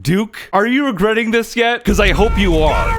Duke, are you regretting this yet? Because I hope you are.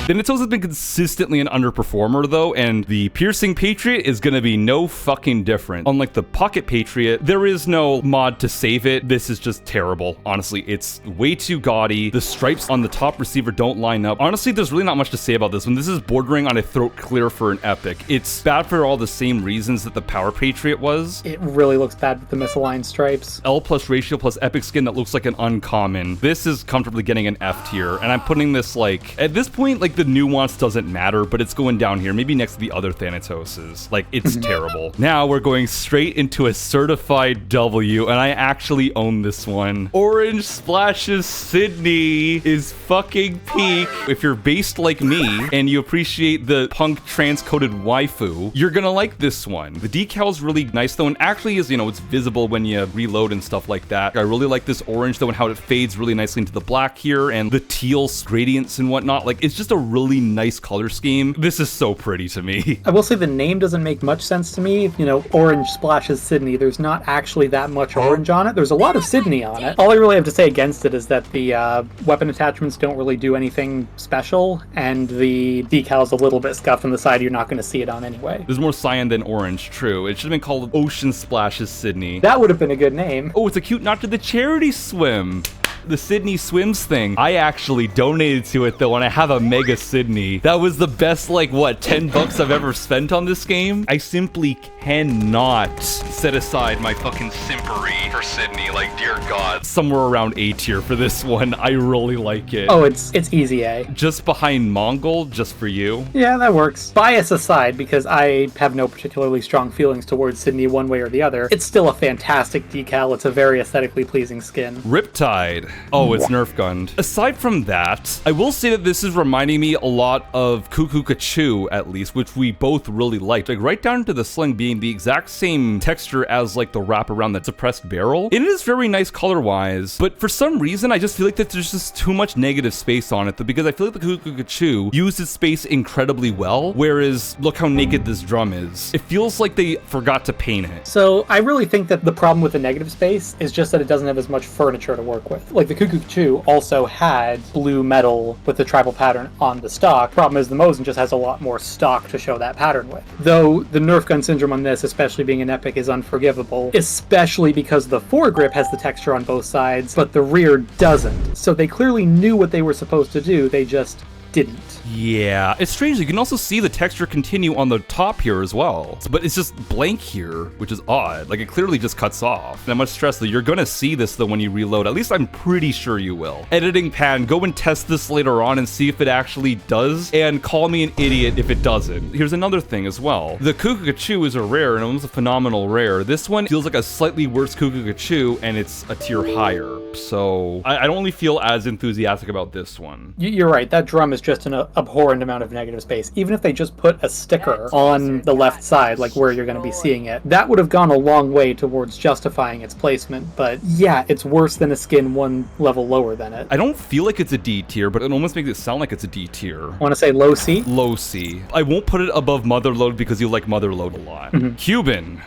Thanatos has been consistently an underperformer though, and the piercing patriot is gonna be no fucking different. Unlike the pocket patriot, there is no mod to save it. This is just terrible. Honestly, it's way too gaudy. The stripes on the top receiver don't line up. Honestly, there's really not much to say about this one. This is bordering on a throat clear for an epic. It's bad for all the same reasons that the power patriot was. It really looks bad with the misaligned stripes. L plus ratio plus epic skin that looks like an uncommon. This is comfortably getting an F tier, and I'm putting this like, at this point, like the nuance doesn't matter, but it's going down here, maybe next to the other Thanatoses. Like, it's terrible. Now we're going straight into a certified W, and I actually own this one. Orange Splashes Sydney is fucking peak. If you're based like me, and you appreciate the punk transcoded waifu, you're gonna like this one. The decal's really nice though, and actually is, you know, it's visible when you reload and stuff like that. I really like this orange though, and how it fades really nicely into the black here, and the teal gradients and whatnot. Like, it's just a really nice color scheme. This is so pretty to me. I will say the name doesn't make much sense to me. You know, Orange Splashes Sydney. There's not actually that much orange on it. There's a lot of Sydney on it. All I really have to say against it is that the weapon attachments don't really do anything special, and the decal's a little bit scuffed on the side. You're not going to see it on anyway. There's more cyan than orange, true. It should have been called Ocean Splashes Sydney. That would have been a good name. Oh, it's a cute nod to the charity swim. The Sydney Swims thing. I actually donated to it though, and I have a Mega Sydney. That was the best, like, what, 10 bucks I've ever spent on this game? I simply cannot set aside my fucking simpery for Sydney. Like, dear God. Somewhere around A tier for this one. I really like it. Oh, it's easy A. Just behind Mongol, just for you. Yeah, that works. Bias aside, because I have no particularly strong feelings towards Sydney one way or the other, it's still a fantastic decal. It's a very aesthetically pleasing skin. Riptide. Oh, it's nerf gunned. Aside from that, I will say that this is reminding me a lot of Cuckoo Kachu, at least, which we both really liked. Like, right down to the sling being the exact same texture as, like, the wrap around that suppressed barrel. It is very nice color-wise, but for some reason, I just feel like that there's just too much negative space on it, because I feel like the Cuckoo Kachu uses space incredibly well, whereas look how naked this drum is. It feels like they forgot to paint it. So I really think that the problem with the negative space is just that it doesn't have as much furniture to work with. Like, the Cuckoo Kachu also had blue metal with the tribal pattern on the stock. Problem is the Mosin just has a lot more stock to show that pattern with. Though the nerf gun syndrome on this, especially being an epic, is unforgivable, especially because the foregrip has the texture on both sides, but the rear doesn't. So they clearly knew what they were supposed to do, they just didn't. Yeah, it's strange. You can also see the texture continue on the top here as well. But it's just blank here, which is odd. Like, it clearly just cuts off. And I must stress that you're gonna see this though when you reload. At least I'm pretty sure you will. Editing Phann, go and test this later on and see if it actually does, and call me an idiot if it doesn't. Here's another thing as well. The Cuckoo Kachu is a rare, and it was a phenomenal rare. This one feels like a slightly worse Cuckoo Kachu, and it's a tier higher. So I don't really feel as enthusiastic about this one. You're right, that drum is just an abhorrent amount of negative space. Even if they just put a sticker on the left side, like where you're going to be seeing it, that would have gone a long way towards justifying its placement. But yeah, it's worse than a skin one level lower than it. I don't feel like it's a D tier, but it almost makes it sound like it's a D tier. Want to say low C? Low C. I won't put it above Motherload because you like Motherload a lot. Cuban.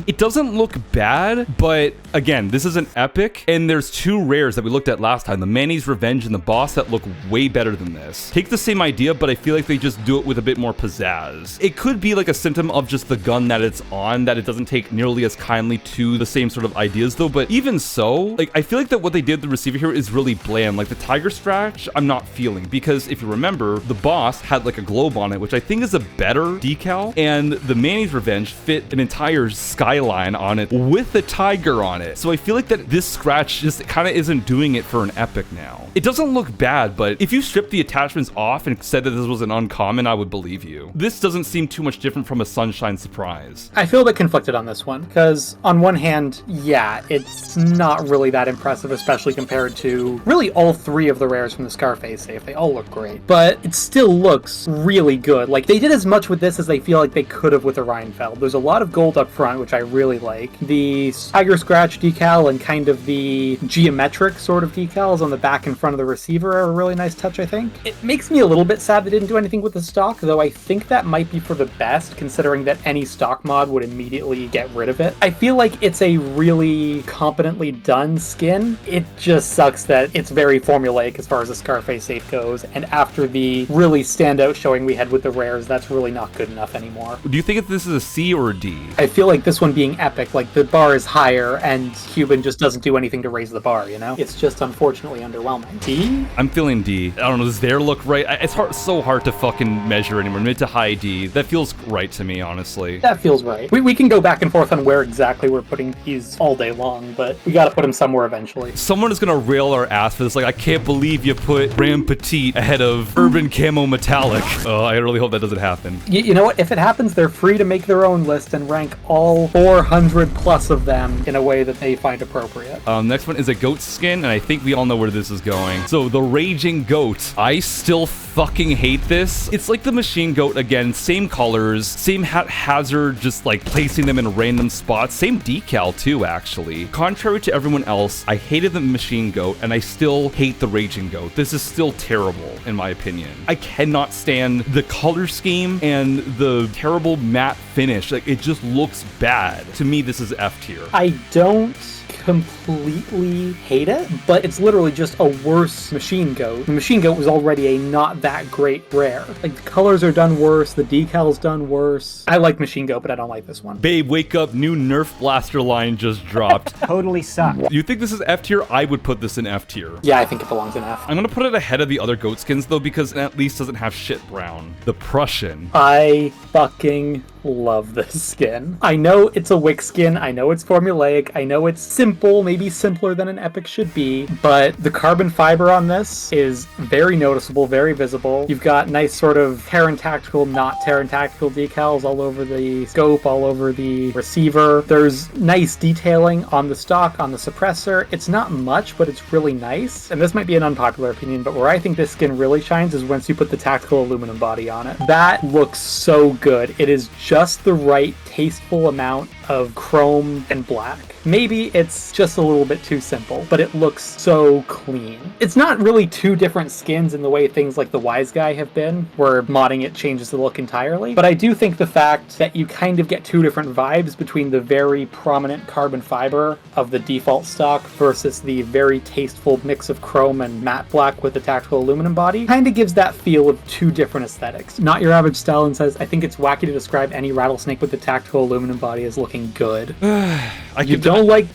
It doesn't look bad, but again, this is an epic, and there's two rares that we looked at last time, the Manny's Revenge and the Boss, that look way better than this. Take the same idea, but I feel like they just do it with a bit more pizzazz. It could be like a symptom of just the gun that it's on, that it doesn't take nearly as kindly to the same sort of ideas though, but even so, like, I feel like that what they did with the receiver here is really bland. Like, the Tiger Scratch, I'm not feeling, because if you remember, the Boss had like a globe on it, which I think is a better decal, and the Manny's Revenge fit an entire skyline on it with a tiger on it. So I feel like that this scratch just kind of isn't doing it for an epic now. It doesn't look bad, but if you strip the attachments off and said that this was an uncommon, I would believe you. This doesn't seem too much different from a Sunshine Surprise. I feel a bit conflicted on this one, because on one hand, yeah, it's not really that impressive, especially compared to really all three of the rares from the Scarface safe. They all look great, but it still looks really good. Like, they did as much with this as they feel like they could have with the Rheinfeld. There's a lot of gold up front, which I really like. The Tiger Scratch decal and kind of the geometric sort of decals on the back and front of the receiver are a really nice touch, I think. It makes me a little bit sad they didn't do anything with the stock, though I think that might be for the best, considering that any stock mod would immediately get rid of it. I feel like it's a really competently done skin. It just sucks that it's very formulaic as far as the Scarface safe goes, and after the really standout showing we had with the rares, that's really not good enough anymore. Do you think this is a C or a D? I feel like this one being epic, like the bar is higher and Cuban just doesn't do anything to raise the bar, you know? It's just unfortunately underwhelming. D? I'm feeling D. I don't know, does their look right? It's so hard to fucking measure anymore. Mid to high D. That feels right to me, honestly. That feels right. We can go back and forth on where exactly we're putting these all day long, but we gotta put them somewhere eventually. Someone is gonna rail our ass for this. Like, I can't believe you put Ram Petite ahead of Urban Camo Metallic. Oh, I really hope that doesn't happen. You know what? If it happens, they're free to make their own list and rank all 400 plus of them in a way that they find appropriate. Next one is a goat skin, and I think we all know where this is going. So, the Raging Goat. I still fucking hate this. It's like the Machine Goat again, same colors, same haphazard, just like placing them in random spots, same decal too, actually. Contrary to everyone else, I hated the Machine Goat, and I still hate the Raging Goat. This is still terrible, in my opinion. I cannot stand the color scheme and the terrible matte finish. Like, it just looks bad. To me, this is F tier. I don't completely hate it, but it's literally just a worse Machine Goat. The Machine Goat was already a not that great rare. Like, the colors are done worse, the decal's done worse. I like Machine Goat, but I don't like this one. Babe, wake up, new Nerf blaster line just dropped. Totally sucked. You think this is F tier? I would put this in F tier. Yeah, I think it belongs in F. I'm gonna put it ahead of the other goat skins though, because it at least doesn't have shit brown. The Prussian. I fucking love this skin. I know it's a Wick skin, I know it's formulaic, I know it's simple, maybe simpler than an epic should be, but the carbon fiber on this is very noticeable, very visible. You've got nice sort of Terran Tactical, not Terran Tactical decals all over the scope, all over the receiver. There's nice detailing on the stock, on the suppressor. It's not much, but it's really nice. And this might be an unpopular opinion, but where I think this skin really shines is once you put the tactical aluminum body on it. That looks so good. It is just the right tasteful amount of chrome and black. Maybe it's just a little bit too simple, but it looks so clean. It's not really two different skins in the way things like the Wise Guy have been, where modding it changes the look entirely, but I do think the fact that you kind of get two different vibes between the very prominent carbon fiber of the default stock versus the very tasteful mix of chrome and matte black with the tactical aluminum body kind of gives that feel of two different aesthetics. Not Your Average Stalin says, I think it's wacky to describe any rattlesnake with the tactical aluminum body as looking good. Okay.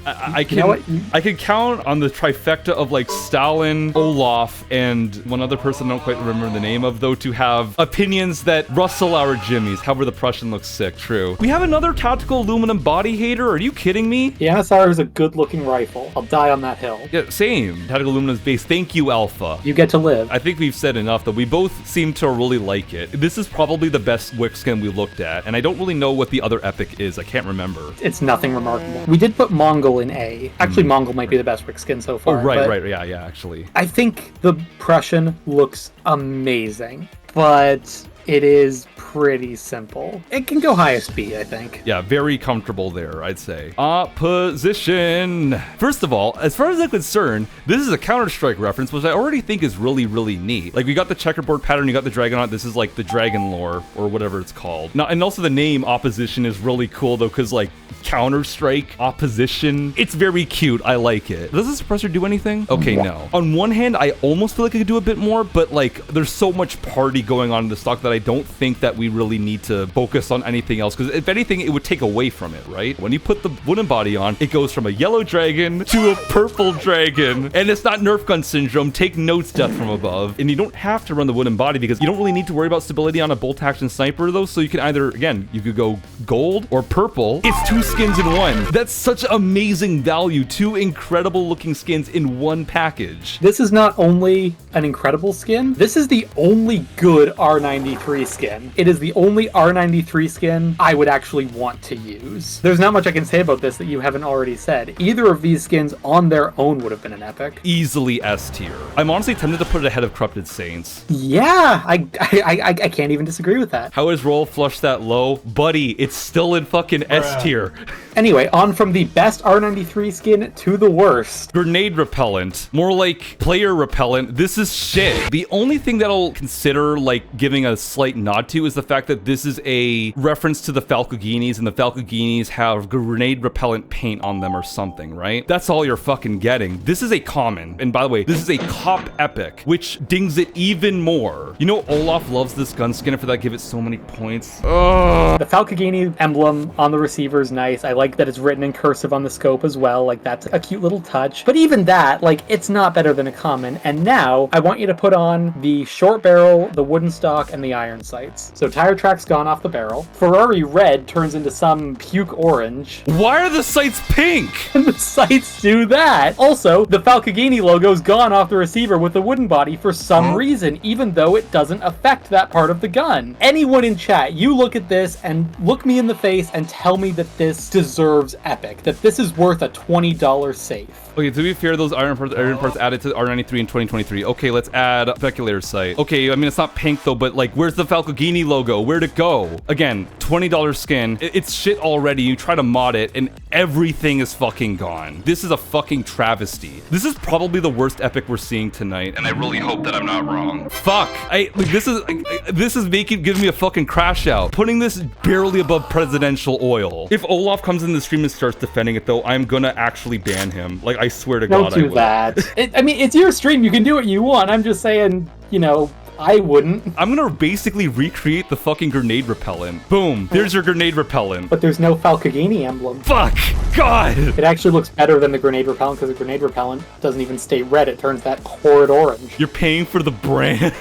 I can count on the trifecta of like Stalin, Olaf, and one other person I don't quite remember the name of, though, to have opinions that rustle our jimmies. However, the Prussian looks sick, true. We have another tactical aluminum body hater? Are you kidding me? The MSR is a good looking rifle. I'll die on that hill. Yeah, same. Tactical aluminum's base. Thank you, Alpha. You get to live. I think we've said enough that we both seem to really like it. This is probably the best Wick skin we looked at, and I don't really know what the other epic is. I can't remember. It's nothing remarkable. We did put Mongol in A. Actually, Mongol might be the best Wick skin so far. Oh, right, yeah, actually. I think the Prussian looks amazing, but it is pretty simple. It can go highest B, I think. Yeah, very comfortable there, I'd say. Opposition. First of all, as far as I'm concerned, this is a Counter-Strike reference, which I already think is really, really neat. Like, we got the checkerboard pattern, you got the dragon on it. This is like the dragon lore, or whatever it's called. Now, and also the name Opposition is really cool, though, because like Counter-Strike, Opposition, it's very cute. I like it. Does the suppressor do anything? Okay, no. On one hand, I almost feel like I could do a bit more, but like, there's so much party going on in the stock that I don't think that we really need to focus on anything else, because if anything, it would take away from it, right? When you put the wooden body on, it goes from a yellow dragon to a purple dragon, and it's not Nerf gun syndrome. Take notes, Death from Above. And you don't have to run the wooden body because you don't really need to worry about stability on a bolt action sniper, though, so you can either, again, you could go gold or purple. It's two skins in one. That's such amazing value. Two incredible looking skins in one package. This is not only an incredible skin, this is the only good R93 R93 skin. It is the only R93 skin I would actually want to use. There's not much I can say about this that you haven't already said. Either of these skins on their own would have been an epic. Easily S tier. I'm honestly tempted to put it ahead of Corrupted Saints. Yeah, I can't even disagree with that. How is Roll Flush that low? Buddy, it's still in fucking S tier. Anyway, on from the best R93 skin to the worst. Grenade repellent. More like player repellent. This is shit. The only thing that I'll consider like giving a slight nod to is the fact that this is a reference to the Falcoginis, and the Falcoginis have grenade repellent paint on them or something, right? That's all you're fucking getting. This is a common. And by the way, this is a cop epic, which dings it even more. You know, Olaf loves this gun skin, and for that give it so many points. Ugh. The Falcogini emblem on the receiver is nice. I like that it's written in cursive on the scope as well. Like, that's a cute little touch. But even that, like, it's not better than a common. And now I want you to put on the short barrel, the wooden stock, and the iron sights. So tire track's gone off the barrel. Ferrari red turns into some puke orange. Why are the sights pink? And the sights do that. Also, the Falcogini logo's gone off the receiver with the wooden body for some reason, even though it doesn't affect that part of the gun. Anyone in chat, you look at this and look me in the face and tell me that this deserves epic, that this is worth a $20 safe. Okay, to be fair, those iron parts added to R93 in 2023. Okay, let's add speculator sight. Okay, I mean, it's not pink though, but like, where's the Falcogini logo? Where'd it go? Again, $20 skin. It's shit already. You try to mod it and everything is fucking gone. This is a fucking travesty. This is probably the worst epic we're seeing tonight, and I really hope that I'm not wrong. Fuck. This is giving me a fucking crash out. Putting this barely above presidential oil. If Olaf comes in the stream and starts defending it though, I'm gonna actually ban him. Like, I swear to God, Don't do that. I mean, it's your stream. You can do what you want. I'm just saying, you know, I wouldn't. I'm gonna basically recreate the fucking grenade repellent. Boom. There's your grenade repellent. But there's no Falcogini emblem. Fuck. God. It actually looks better than the grenade repellent because the grenade repellent doesn't even stay red. It turns that horrid orange. You're paying for the brand.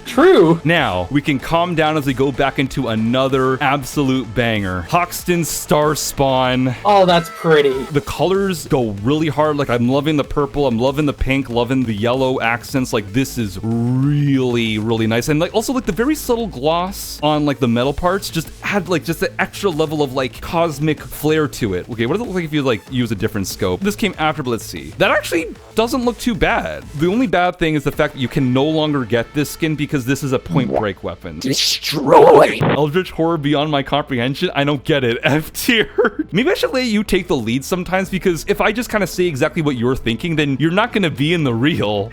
True. Now, we can calm down as we go back into another absolute banger. Hoxton's Star Spawn. Oh, that's pretty. The colors go really hard. Like, I'm loving the purple. I'm loving the pink. Loving the yellow accents. Like, this is really nice. And like, also like the very subtle gloss on like the metal parts just add like just an extra level of like cosmic flair to it. Okay, what does it look like if you like use a different scope? This came after, but let's see. That actually doesn't look too bad. The only bad thing is the fact that you can no longer get this skin because this is a point break weapon. Destroy! Eldritch horror beyond my comprehension. I don't get it. F tier. Maybe I should let you take the lead sometimes, because if I just kind of say exactly what you're thinking, then you're not going to be in the reel.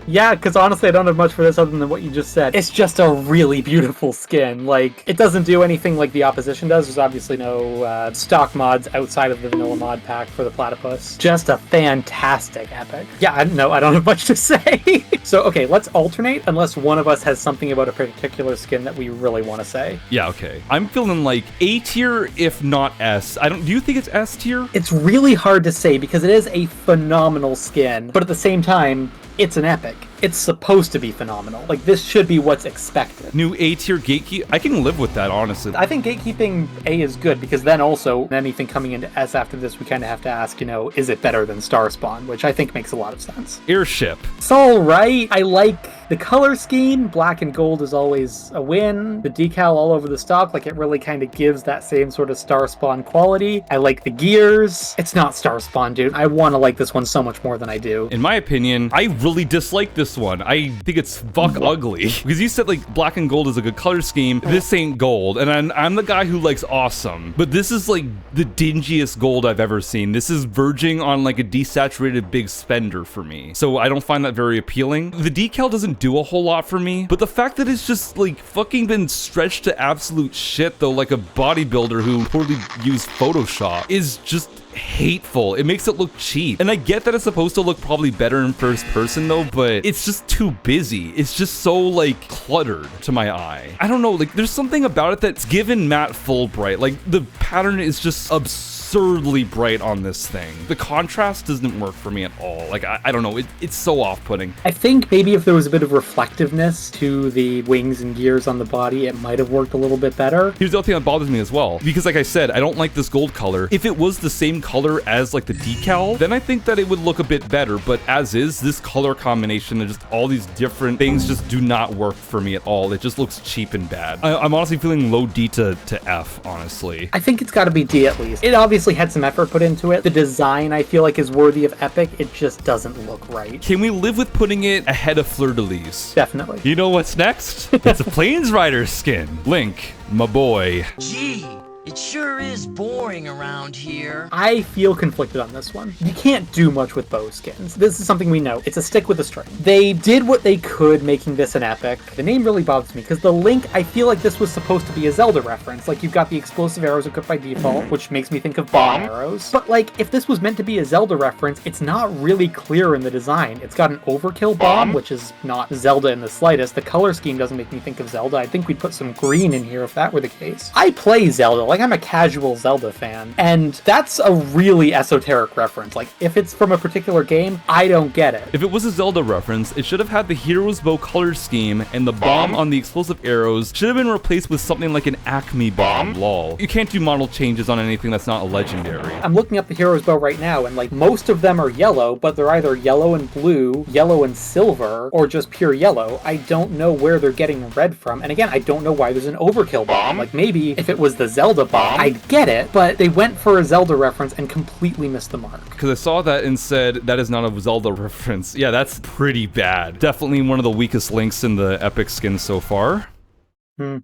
Yeah, because honestly, I don't have much for this other than what you just said. It's just a really beautiful skin. Like, it doesn't do anything like the opposition does. There's obviously no stock mods outside of the vanilla mod pack for the platypus. Just a fantastic epic. Yeah, I don't have much to say. So, okay, let's alternate unless one of us has something about a particular skin that we really want to say. Yeah, okay. I'm feeling like A tier, if not S. Do you think it's S tier? It's really hard to say because it is a phenomenal skin, but at the same time, it's an epic. It's supposed to be phenomenal. Like, this should be what's expected. New A tier gatekeep. I can live with that, honestly. I think gatekeeping A is good because then also anything coming into S after this, we kind of have to ask, you know, is it better than Star Spawn? Which I think makes a lot of sense. Airship. It's all right. I like the color scheme. Black and gold is always a win. The decal all over the stock, like, it really kind of gives that same sort of Star Spawn quality. I like the gears. It's not Star Spawn, dude. I want to like this one so much more than I do. In my opinion, I really dislike this one. I think it's ugly. Because you said like black and gold is a good color scheme. This ain't gold. And I'm the guy who likes awesome. But this is like the dingiest gold I've ever seen. This is verging on like a desaturated big spender for me. So I don't find that very appealing. The decal doesn't do a whole lot for me. But the fact that it's just like fucking been stretched to absolute shit though, like a bodybuilder who poorly used Photoshop, is just hateful. It makes it look cheap. And I get that it's supposed to look probably better in first person though, but it's just too busy. It's just so like cluttered to my eye. I don't know, like there's something about it that's given Matt Fulbright. Like the pattern is just absurd absurdly bright on this thing. The contrast doesn't work for me at all. Like, I don't know, it's so off-putting. I think maybe if there was a bit of reflectiveness to the wings and gears on the body, it might have worked a little bit better. Here's the other thing that bothers me as well, because like I said, I don't like this gold color. If it was the same color as like the decal, then I think that it would look a bit better, but as is, this color combination and just all these different things just do not work for me at all. It just looks cheap and bad. I'm honestly feeling low D to F, honestly. I think it's got to be D at least. It obviously had some effort put into it. The design, I feel like, is worthy of epic. It just doesn't look right. Can we live with putting it ahead of Fleur-de-Lis? Definitely. You know what's next? It's a Plains Rider skin. Link, my boy. Gee, it sure is boring around here. I feel conflicted on this one. You can't do much with bow skins. This is something we know. It's a stick with a string. They did what they could making this an epic. The name really bothers me because the Link, I feel like this was supposed to be a Zelda reference. Like, you've got the explosive arrows equipped by default, which makes me think of bomb arrows. But like, if this was meant to be a Zelda reference, it's not really clear in the design. It's got an overkill bomb, which is not Zelda in the slightest. The color scheme doesn't make me think of Zelda. I think we'd put some green in here if that were the case. I play Zelda. Like, I'm a casual Zelda fan, and that's a really esoteric reference. Like, if it's from a particular game, I don't get it. If it was a Zelda reference, it should have had the hero's bow color scheme, and the bomb on the explosive arrows should have been replaced with something like an Acme bomb. Lol. You can't do model changes on anything that's not a legendary. I'm looking up the hero's bow right now, and like, most of them are yellow, but they're either yellow and blue, yellow and silver, or just pure yellow. I don't know where they're getting red from, and again, I don't know why there's an overkill bomb. Like, maybe if it was the Zelda bomb, I'd get it, but they went for a Zelda reference and completely missed the mark. Because I saw that and said, that is not a Zelda reference. Yeah, that's pretty bad. Definitely one of the weakest links in the epic skins so far.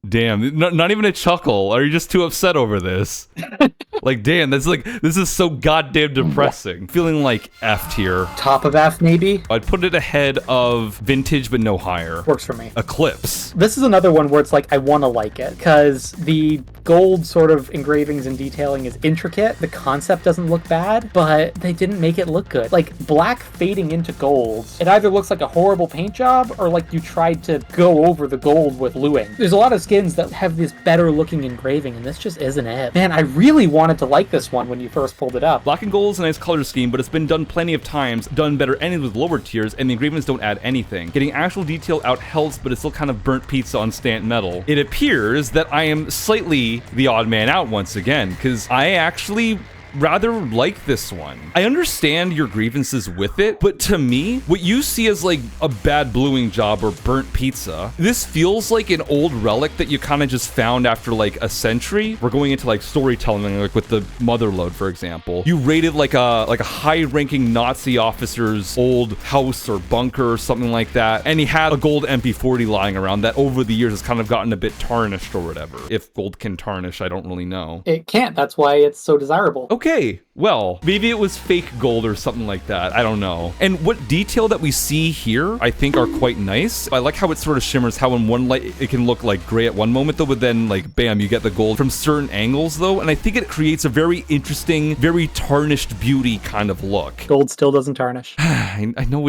Damn, not even a chuckle. Are you just too upset over this? Like, damn, this is so goddamn depressing. Feeling like F tier. Top of F, maybe? I'd put it ahead of Vintage, but no higher. Works for me. Eclipse. This is another one where it's like, I want to like it, because the gold sort of engravings and detailing is intricate. The concept doesn't look bad, but they didn't make it look good. Like, black fading into gold, it either looks like a horrible paint job, or like you tried to go over the gold with bluing. There's a lot of skins that have this better looking engraving, and this just isn't it. Man, I really wanted to like this one when you first pulled it up. Black and gold is a nice color scheme, but it's been done plenty of times, done better ended with lower tiers, and the engravings don't add anything. Getting actual detail out helps, but it's still kind of burnt pizza on stamped metal. It appears that I am slightly the odd man out once again, because I actually rather like this one. I understand your grievances with it, but to me, what you see as like a bad bluing job or burnt pizza, this feels like an old relic that you kind of just found after like a century. We're going into like storytelling, like with the Motherlode, for example. You raided like a high-ranking Nazi officer's old house or bunker or something like that, and he had a gold MP40 lying around that over the years has kind of gotten a bit tarnished or whatever. If gold can tarnish, I don't really know. It can't. That's why it's so desirable. Okay, well, maybe it was fake gold or something like that. I don't know. And what detail that we see here, I think are quite nice. I like how it sort of shimmers, how in one light it can look like gray at one moment though, but then like, bam, you get the gold from certain angles though. And I think it creates a very interesting, very tarnished beauty kind of look. Gold still doesn't tarnish. I know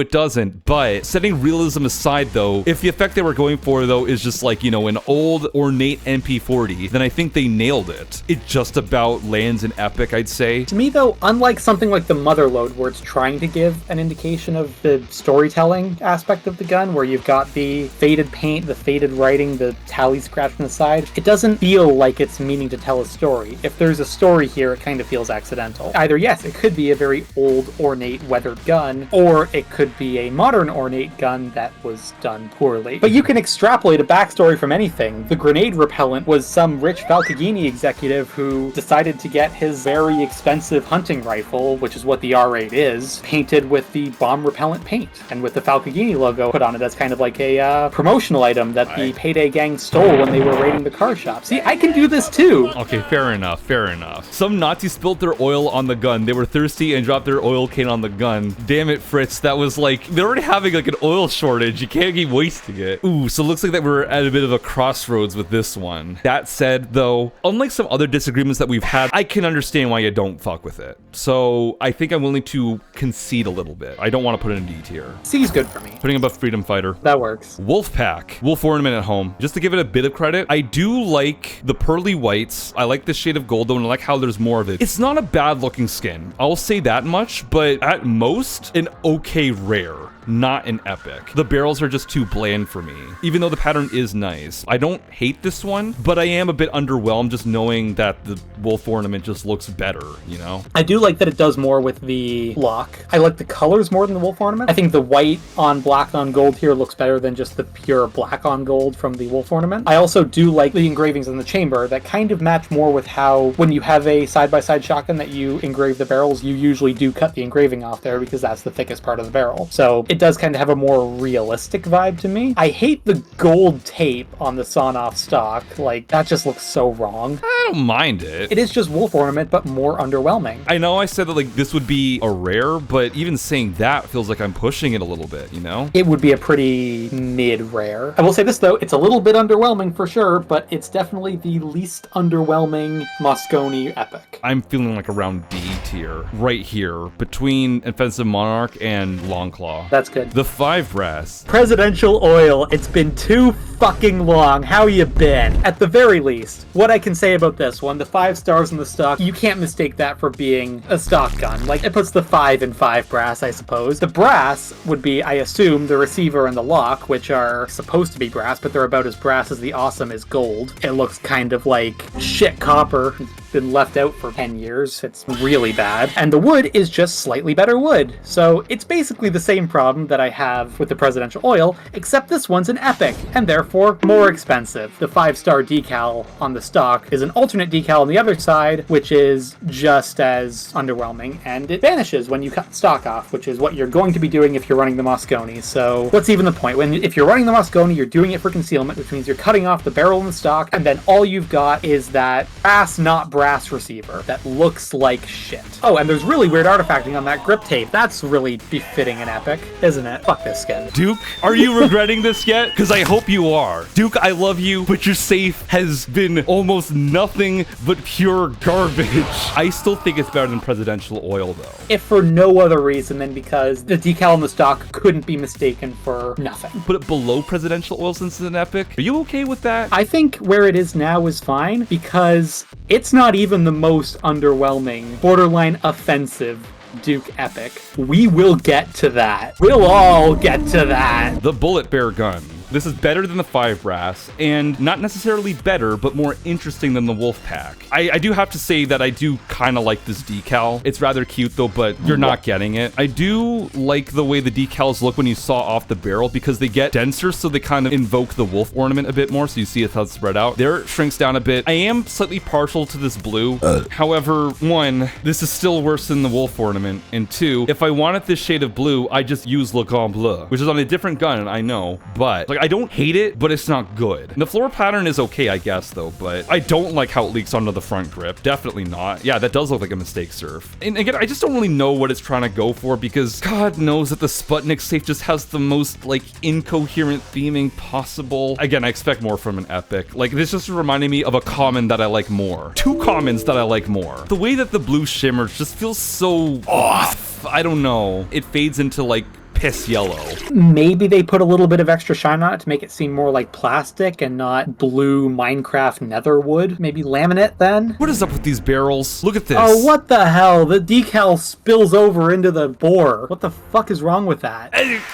it doesn't, but setting realism aside though, if the effect they were going for though is just like, you know, an old ornate MP40, then I think they nailed it. It just about lands in epic, I'd say. To me though, unlike something like the Motherlode where it's trying to give an indication of the storytelling aspect of the gun, where you've got the faded paint, the faded writing, the tally scratched on the side, it doesn't feel like it's meaning to tell a story. If there's a story here, it kind of feels accidental. Either yes, it could be a very old, ornate, weathered gun, or it could be a modern, ornate gun that was done poorly. But you can extrapolate a backstory from anything. The grenade repellent was some rich Valkagini executive who decided to get his very expensive hunting rifle, which is what the R8 is, painted with the bomb repellent paint, and with the Valkagini logo put on it as kind of like a promotional item that the Payday gang stole when they were raiding the car shop. See, I can do this too! Okay, fair enough, fair enough. Some Nazis spilled their oil on the gun. They were thirsty and dropped their oil can on the gun. Damn it, Fritz, that was like, they're already having like an oil shortage. You can't keep wasting it. Ooh, so it looks like that we're at a bit of a crossroads with this one. That said, though, unlike some other disagreements that we've had, I can understand why you don't fuck with it. So I think I'm willing to concede a little bit. I don't want to put it in D tier. C's good for me. Putting above Freedom Fighter. That works. Wolfpack. Wolf Ornament at home. Just to give it a bit of credit, I do like the pearly whites. I like the shade of gold though, and I like how there's more of it. It's not a bad looking skin. I'll say that much, but at most, an okay rare. Not an epic. The barrels are just too bland for me, even though the pattern is nice. I don't hate this one, but I am a bit underwhelmed just knowing that the wolf ornament just looks better, you know? I do like that it does more with the lock. I like the colors more than the wolf ornament. I think the white on black on gold here looks better than just the pure black on gold from the wolf ornament. I also do like the engravings in the chamber that kind of match more with how when you have a side-by-side shotgun that you engrave the barrels, you usually do cut the engraving off there because that's the thickest part of the barrel. So it does kind of have a more realistic vibe to me. I hate the gold tape on the sawn-off stock. Like, that just looks so wrong. I don't mind it. It is just wolf ornament, but more underwhelming. I know I said that like this would be a rare, but even saying that feels like I'm pushing it a little bit, you know? It would be a pretty mid-rare. I will say this though, it's a little bit underwhelming for sure, but it's definitely the least underwhelming Mosconi epic. I'm feeling like around D tier, right here, between Offensive Monarch and Longclaw. That's good. The 5 brass. Presidential oil. It's been too fucking long. How you been? At the very least, what I can say about this one, the 5 stars in the stock, you can't mistake that for being a stock gun. Like, it puts the 5 in 5 brass, I suppose. The brass would be, I assume, the receiver and the lock, which are supposed to be brass, but they're about as brass as the awesome is gold. It looks kind of like shit copper. It's been left out for 10 years. It's really bad. And the wood is just slightly better wood. So it's basically the same problem that I have with the presidential oil, except this one's an epic, and therefore more expensive. The 5-star decal on the stock is an alternate decal on the other side, which is just as underwhelming, and it vanishes when you cut the stock off, which is what you're going to be doing if you're running the Mosconi. So what's even the point? If you're running the Mosconi, you're doing it for concealment, which means you're cutting off the barrel in the stock, and then all you've got is that brass, not brass receiver that looks like shit. Oh, and there's really weird artifacting on that grip tape. That's really befitting an epic, isn't it? Fuck this skin. Duke, are you regretting this yet? Because I hope you are. Duke, I love you, but your safe has been almost nothing but pure garbage. I still think it's better than presidential oil, though. If for no other reason than because the decal on the stock couldn't be mistaken for nothing. Put it below presidential oil since it's an epic? Are you okay with that? I think where it is now is fine because it's not even the most underwhelming, borderline offensive Duke epic. We will get to that. We'll all get to that. The bullet bear gun. This is better than the 5 brass, and not necessarily better, but more interesting than the Wolfpack. I do have to say that I do kind of like this decal. It's rather cute though, but you're not getting it. I do like the way the decals look when you saw off the barrel because they get denser, so they kind of invoke the wolf ornament a bit more, so you see how it's spread out. There it shrinks down a bit. I am slightly partial to this blue. However, 1, this is still worse than the wolf ornament, and 2, if I wanted this shade of blue, I just use Le Grand Bleu, which is on a different gun, I know, but like I don't hate it, but it's not good. And the floor pattern is okay, I guess, though, but I don't like how it leaks onto the front grip. Definitely not. Yeah, that does look like a mistake surf. And again, I just don't really know what it's trying to go for because God knows that the Sputnik safe just has the most, like, incoherent theming possible. Again, I expect more from an epic. Like, this just reminded me of a common that I like more. 2 commons that I like more. The way that the blue shimmers just feels so off. I don't know. It fades into, like, piss yellow. Maybe they put a little bit of extra shine on it to make it seem more like plastic and not blue Minecraft nether wood. Maybe laminate then? What is up with these barrels? Look at this. Oh, what the hell? The decal spills over into the bore. What the fuck is wrong with that?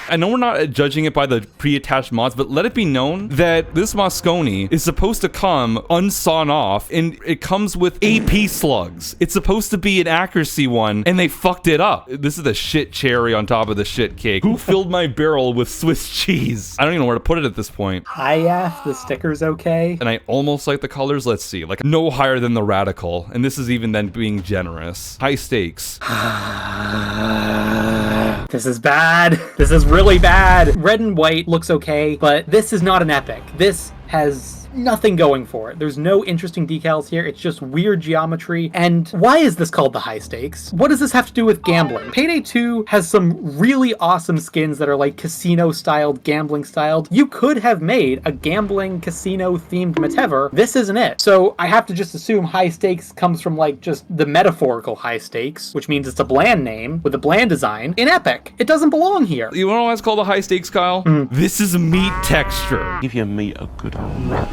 I know we're not judging it by the pre-attached mods, but let it be known that this Mosconi is supposed to come unsawn off, and it comes with AP slugs. It's supposed to be an accuracy one, and they fucked it up. This is the shit cherry on top of the shit cake. Who filled my barrel with Swiss cheese? I don't even know where to put it at this point. The sticker's okay. And I almost like the colors. Let's see, like no higher than the radical. And this is even then being generous. High stakes. This is bad. This is really bad. Red and white looks okay, but this is not an epic. This has nothing going for it. There's no interesting decals here. It's just weird geometry. And why is this called the high stakes? What does this have to do with gambling? Payday 2 has some really awesome skins that are like casino styled, gambling styled. You could have made a gambling casino themed whatever. This isn't it. So I have to just assume high stakes comes from like just the metaphorical high stakes, which means it's a bland name with a bland design in Epic. It doesn't belong here. You know why it's called a high stakes, Kyle? This is meat texture. Give your meat a good old rub.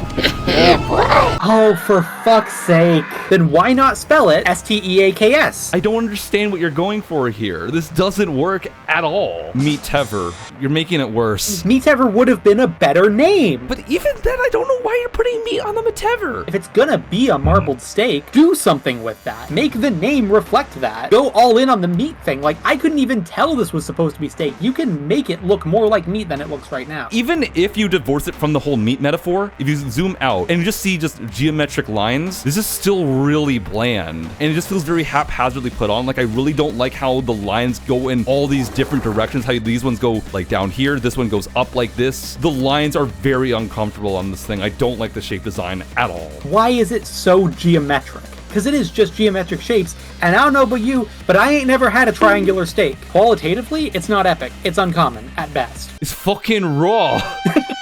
Oh, for fuck's sake. Then why not spell it Steaks? I don't understand what you're going for here. This doesn't work at all. Meat tever. You're making it worse. Meatever would have been a better name. But even then, I don't know why you're putting meat on the Metever. If it's gonna be a marbled steak, do something with that. Make the name reflect that. Go all in on the meat thing. Like, I couldn't even tell this was supposed to be steak. You can make it look more like meat than it looks right now. Even if you divorce it from the whole meat metaphor, if you zoom out and you just see just geometric lines, this is still really bland. And it just feels very haphazardly put on. Like, I really don't like how the lines go in all these different directions, how these ones go like down here, this one goes up like this. The lines are very uncomfortable on this thing. I don't like the shape design at all. Why is it so geometric? Because it is just geometric shapes, and I don't know about you, but I ain't never had a triangular steak. Qualitatively, it's not epic. It's uncommon, at best. It's fucking raw.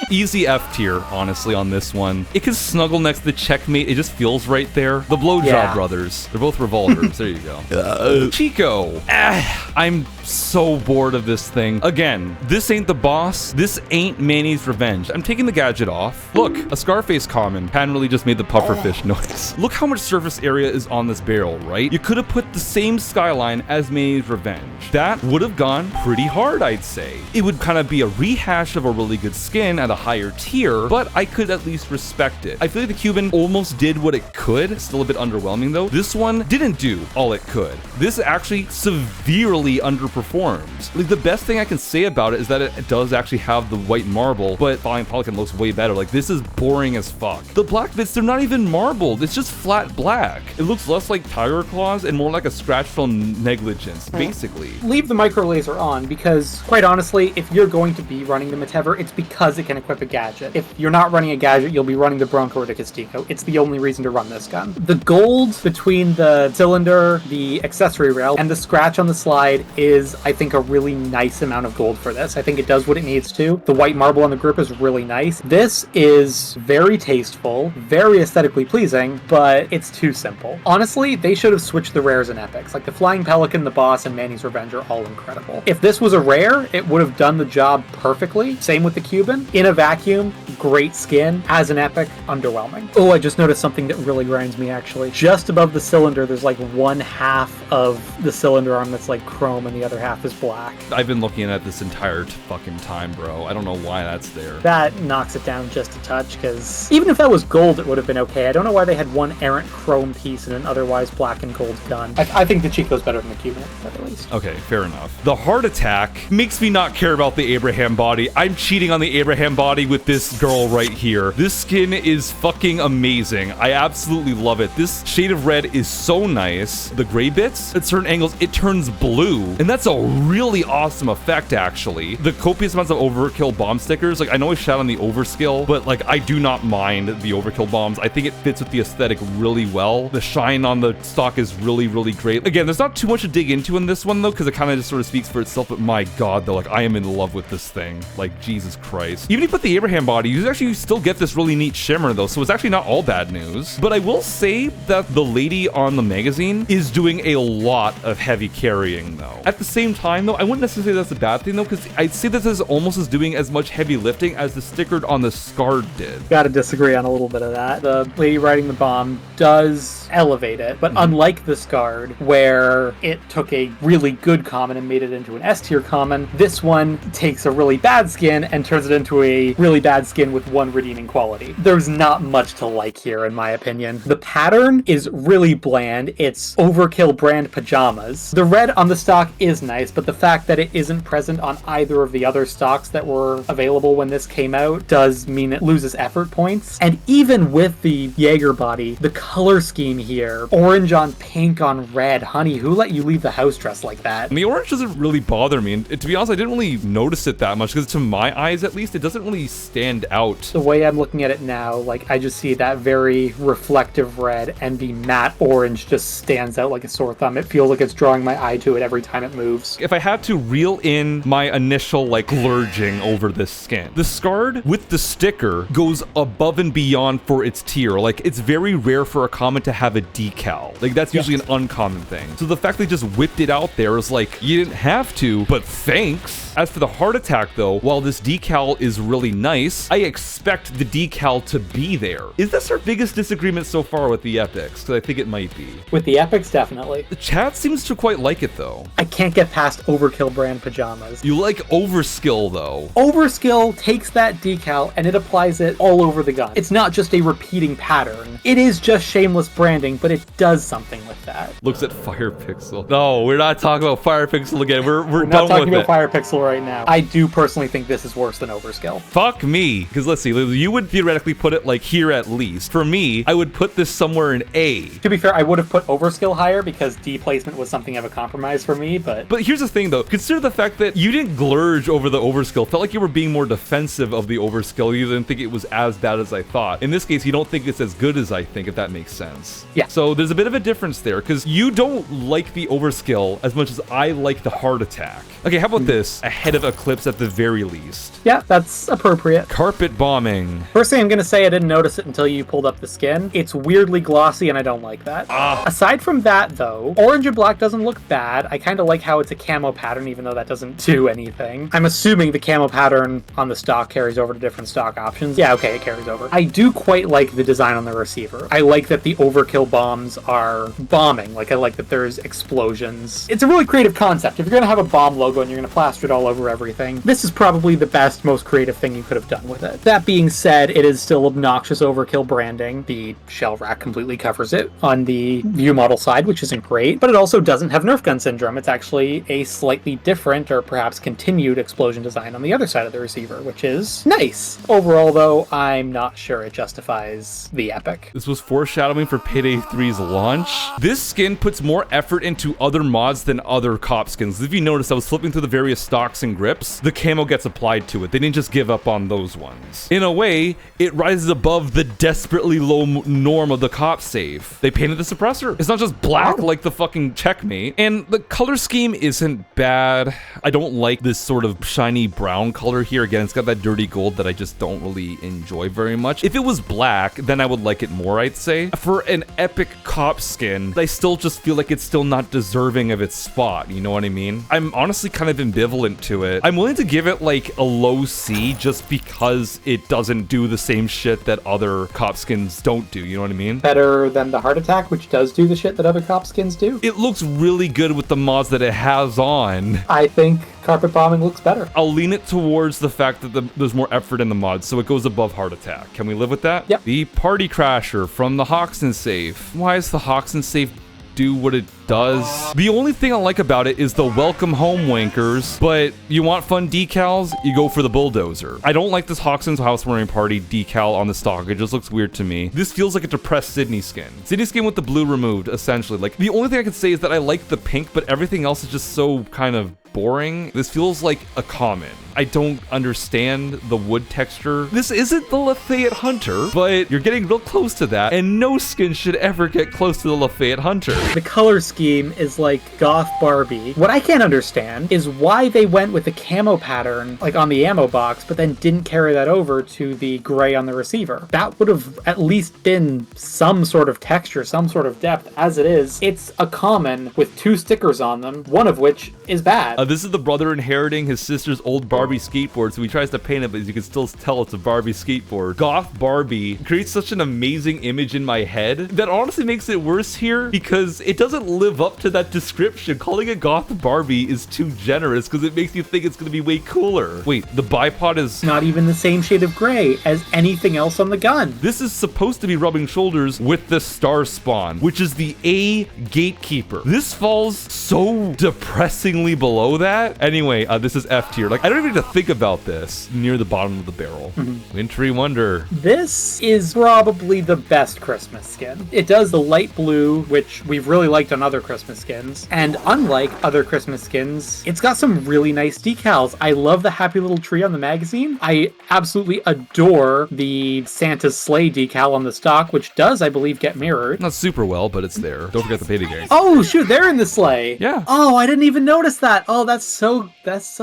Easy F tier, honestly, on this one. It can snuggle next to the checkmate. It just feels right there. The Blowjob Brothers. They're both revolvers. There you go. Chico. I'm so bored of this thing. Again, this ain't the boss. This ain't Manny's revenge. I'm taking the gadget off. Look, a Scarface common. Pan really just made the pufferfish noise. Look how much surface area is on this barrel, right? You could have put the same skyline as Manny's revenge. That would have gone pretty hard, I'd say. It would kind of be a rehash of a really good skin at a higher tier, but I could at least respect it. I feel like the Cuban almost did what it could. Still a bit underwhelming though. This one didn't do all it could. This actually severely underperforms. Like, the best thing I can say about it is that it does actually have the white marble, but Flying Pelican looks way better. Like, this is boring as fuck. The black bits, they're not even marbled. It's just flat black. It looks less like tiger claws and more like a scratch from negligence, basically. Leave the micro laser on because, quite honestly, if you're going to be running the Metever, it's because it can equip a gadget. If you're not running a gadget, you'll be running the Bronco or the Castigo. It's the only reason to run this gun. The gold between the cylinder, the accessory rail, and the scratch on the slide is, I think, a really nice amount of gold for this. I think it does what it needs to. The white marble on the grip is really nice. This is very tasteful, very aesthetically pleasing, but it's too simple. Honestly, they should have switched the rares and epics. Like the Flying Pelican, the Boss, and Manny's Revenge are all incredible. If this was a rare, it would have done the job perfectly. Same with the Cuban. In a vacuum, great skin. As an epic, underwhelming. Oh, I just noticed something that really grinds me, actually. Just above the cylinder, there's like one half of the cylinder arm that's like chrome and the other half is black. I've been looking at this entire fucking time, bro. I don't know why that's there. That knocks it down just a touch, because even if that was gold, it would have been okay. I don't know why they had one errant chrome piece in an otherwise black and gold gun. I think the Chico's better than the Cuban, at least. Okay, fair enough. The heart attack makes me not care about the Abraham body. I'm cheating on the Abraham body with this girl right here. This skin is fucking amazing. I absolutely love it. This shade of red is so nice. The gray bits, at certain angles, it turns blue. And that's a really awesome effect, actually. The copious amounts of overkill bomb stickers, like, I know I shot on the overskill, but like, I do not mind the overkill bombs. I think it fits with the aesthetic really well. The shine on the stock is really, really great. Again, there's not too much to dig into in this one though, because it kind of just sort of speaks for itself, but my god though, like, I am in love with this thing. Like, Jesus Christ. Even if you put the Abraham body, you actually still get this really neat shimmer though, so it's actually not all bad news. But I will say that the lady on the magazine is doing a lot of heavy carrying though. At the same time though, I wouldn't necessarily say that's a bad thing though, because I'd say this is almost as doing as much heavy lifting as the stickered on the Scarred did. Gotta disagree on a little bit of that. The lady riding the bomb does elevate it, but unlike the Scarred, where it took a really good common and made it into an S tier common, this one takes a really bad skin and turns it into a really bad skin with one redeeming quality. There's not much to like here, in my opinion. The pattern is really bland. It's overkill brand pajamas. The red on the stock is nice, but the fact that it isn't present on either of the other stocks that were available when this came out does mean it loses effort points. And even with the Jaeger body, the color scheme here, orange on pink on red, honey, who let you leave the house dressed like that? And the orange doesn't really bother me, and to be honest, I didn't really notice it that much, because to my eyes at least, it doesn't really stand out. The way I'm looking at it now, like, I just see that very reflective red, and the matte orange just stands out like a sore thumb. It feels like it's drawing my eye to it every time it moves. If I had to reel in my initial, like, splurging over this skin, the Scarred with the sticker goes above and beyond for its tier. Like, it's very rare for a common to have a decal. Like, that's usually an uncommon thing. So the fact they just whipped it out there is like, you didn't have to, but thanks. As for the heart attack, though, while this decal is really nice, I expect the decal to be there. Is this our biggest disagreement so far with the epics? Because I think it might be. With the epics, definitely. The chat seems to quite like it, though. I can't get past Overkill brand pajamas. You like Overskill, though. Overskill takes that decal and it applies it all over the gun. It's not just a repeating pattern. It is just shameless branding, but it does something with that. Looks at Fire Pixel. No, we're not talking about Fire Pixel again. We're done with it. Not talking about Fire Pixel right now. I do personally think this is worse than Overskill. Fuck me. Because let's see, you would theoretically put it like here at least. For me, I would put this somewhere in A. To be fair, I would have put Overskill higher because D placement was something of a compromise for me, but here's the thing, though. Consider the fact that you didn't glurge over the Overskill. Felt like you were being more defensive of the Overskill. You didn't think it was as bad as I thought. In this case, you don't think it's as good as I think, if that makes sense. Yeah. So there's a bit of a difference there, because you don't like the Overskill as much as I like the heart attack. Okay, how about this? Ahead of Eclipse at the very least. yeah, that's appropriate. Carpet bombing. First thing I'm going to say, I didn't notice it until you pulled up the skin. It's weirdly glossy and I don't like that. Aside from that, though, orange and black doesn't look bad. I kind of like how it's a camo pattern, even though that doesn't do anything. I'm assuming the camo pattern on the stock carries over to different stock options. Yeah, okay, it carries over. I do quite like the design on the receiver. I like that the overkill bombs are bombing. Like, I like that there's explosions. It's a really creative concept. If you're going to have a bomb logo and you're going to plaster it all over everything, this is probably the best, most creative thing you could have done with it. That being said, it is still obnoxious overkill branding. The shell rack completely covers it on the view model side, which isn't great, but it also doesn't have Nerf gun syndrome. It's actually a slightly different or perhaps continued explosion design on the other side of the receiver, which is nice. Overall, though, I'm not sure it justifies the epic. This was foreshadowing for Payday 3's launch. This skin puts more effort into other mods than other cop skins. If you notice, I was flipping through the various stocks and grips. The camo gets applied to it. They didn't just give up on those ones. In a way, it rises above the desperately low norm of the cop save. They painted the suppressor. It's not just black like the fucking checkmate. And the color scheme isn't bad. I don't like this sort of shiny brown color here. Again, it's got that dirty gold that I just don't really enjoy very much. If it was black, then I would like it more, I'd say. For an epic cop skin, I still just feel like it's still not deserving of its spot. You know what I mean? I'm honestly kind of ambivalent to it. I'm willing to give it like a low C just because it doesn't do the same shit that other cop skins don't do. You know what I mean? Better than the heart attack, which does do the shit that other cop skins do. It looks really good with the mods that it has on. I think carpet bombing looks better. I'll lean it towards the fact that there's more effort in the mods, so it goes above heart attack. Can we live with that? Yep. The party crasher from the Hoxton safe. Why is the Hoxton safe do what it does? The only thing I like about it is the welcome home wankers, but you want fun decals, you go for the bulldozer. I don't like this Hoxton's housewarming party decal on the stock. It just looks weird to me. This feels like a depressed Sydney skin. Sydney skin with the blue removed, essentially. Like, the only thing I could say is that I like the pink, but everything else is just so kind of boring. This feels like a common. I don't understand the wood texture. This isn't the Lafayette Hunter, but you're getting real close to that, and no skin should ever get close to the Lafayette Hunter. The color scheme is like goth Barbie. What I can't understand is why they went with the camo pattern like on the ammo box, but then didn't carry that over to the gray on the receiver. That would have at least been some sort of texture, some sort of depth. As it is, it's a common with 2 stickers on them, one of which is bad. This is the brother inheriting his sister's old Barbie skateboard, so he tries to paint it, but you can still tell it's a Barbie skateboard. Goth Barbie creates such an amazing image in my head that honestly makes it worse here because it doesn't live up to that description. Calling it Goth Barbie is too generous because it makes you think it's going to be way cooler. Wait, the bipod is not even the same shade of gray as anything else on the gun. This is supposed to be rubbing shoulders with the Star Spawn, which is the A gatekeeper. This falls so depressingly below that. Anyway, this is F tier. Like, I don't even to think about this near the bottom of the barrel. Wintry Wonder. This is probably the best Christmas skin. It does the light blue, which we've really liked on other Christmas skins. And unlike other Christmas skins, it's got some really nice decals. I love the happy little tree on the magazine. I absolutely adore the Santa's sleigh decal on the stock, which does, I believe, get mirrored. Not super well, but it's there. Don't forget the Payday gang. Oh, shoot, they're in the sleigh. Yeah. Oh, I didn't even notice that. Oh, that's so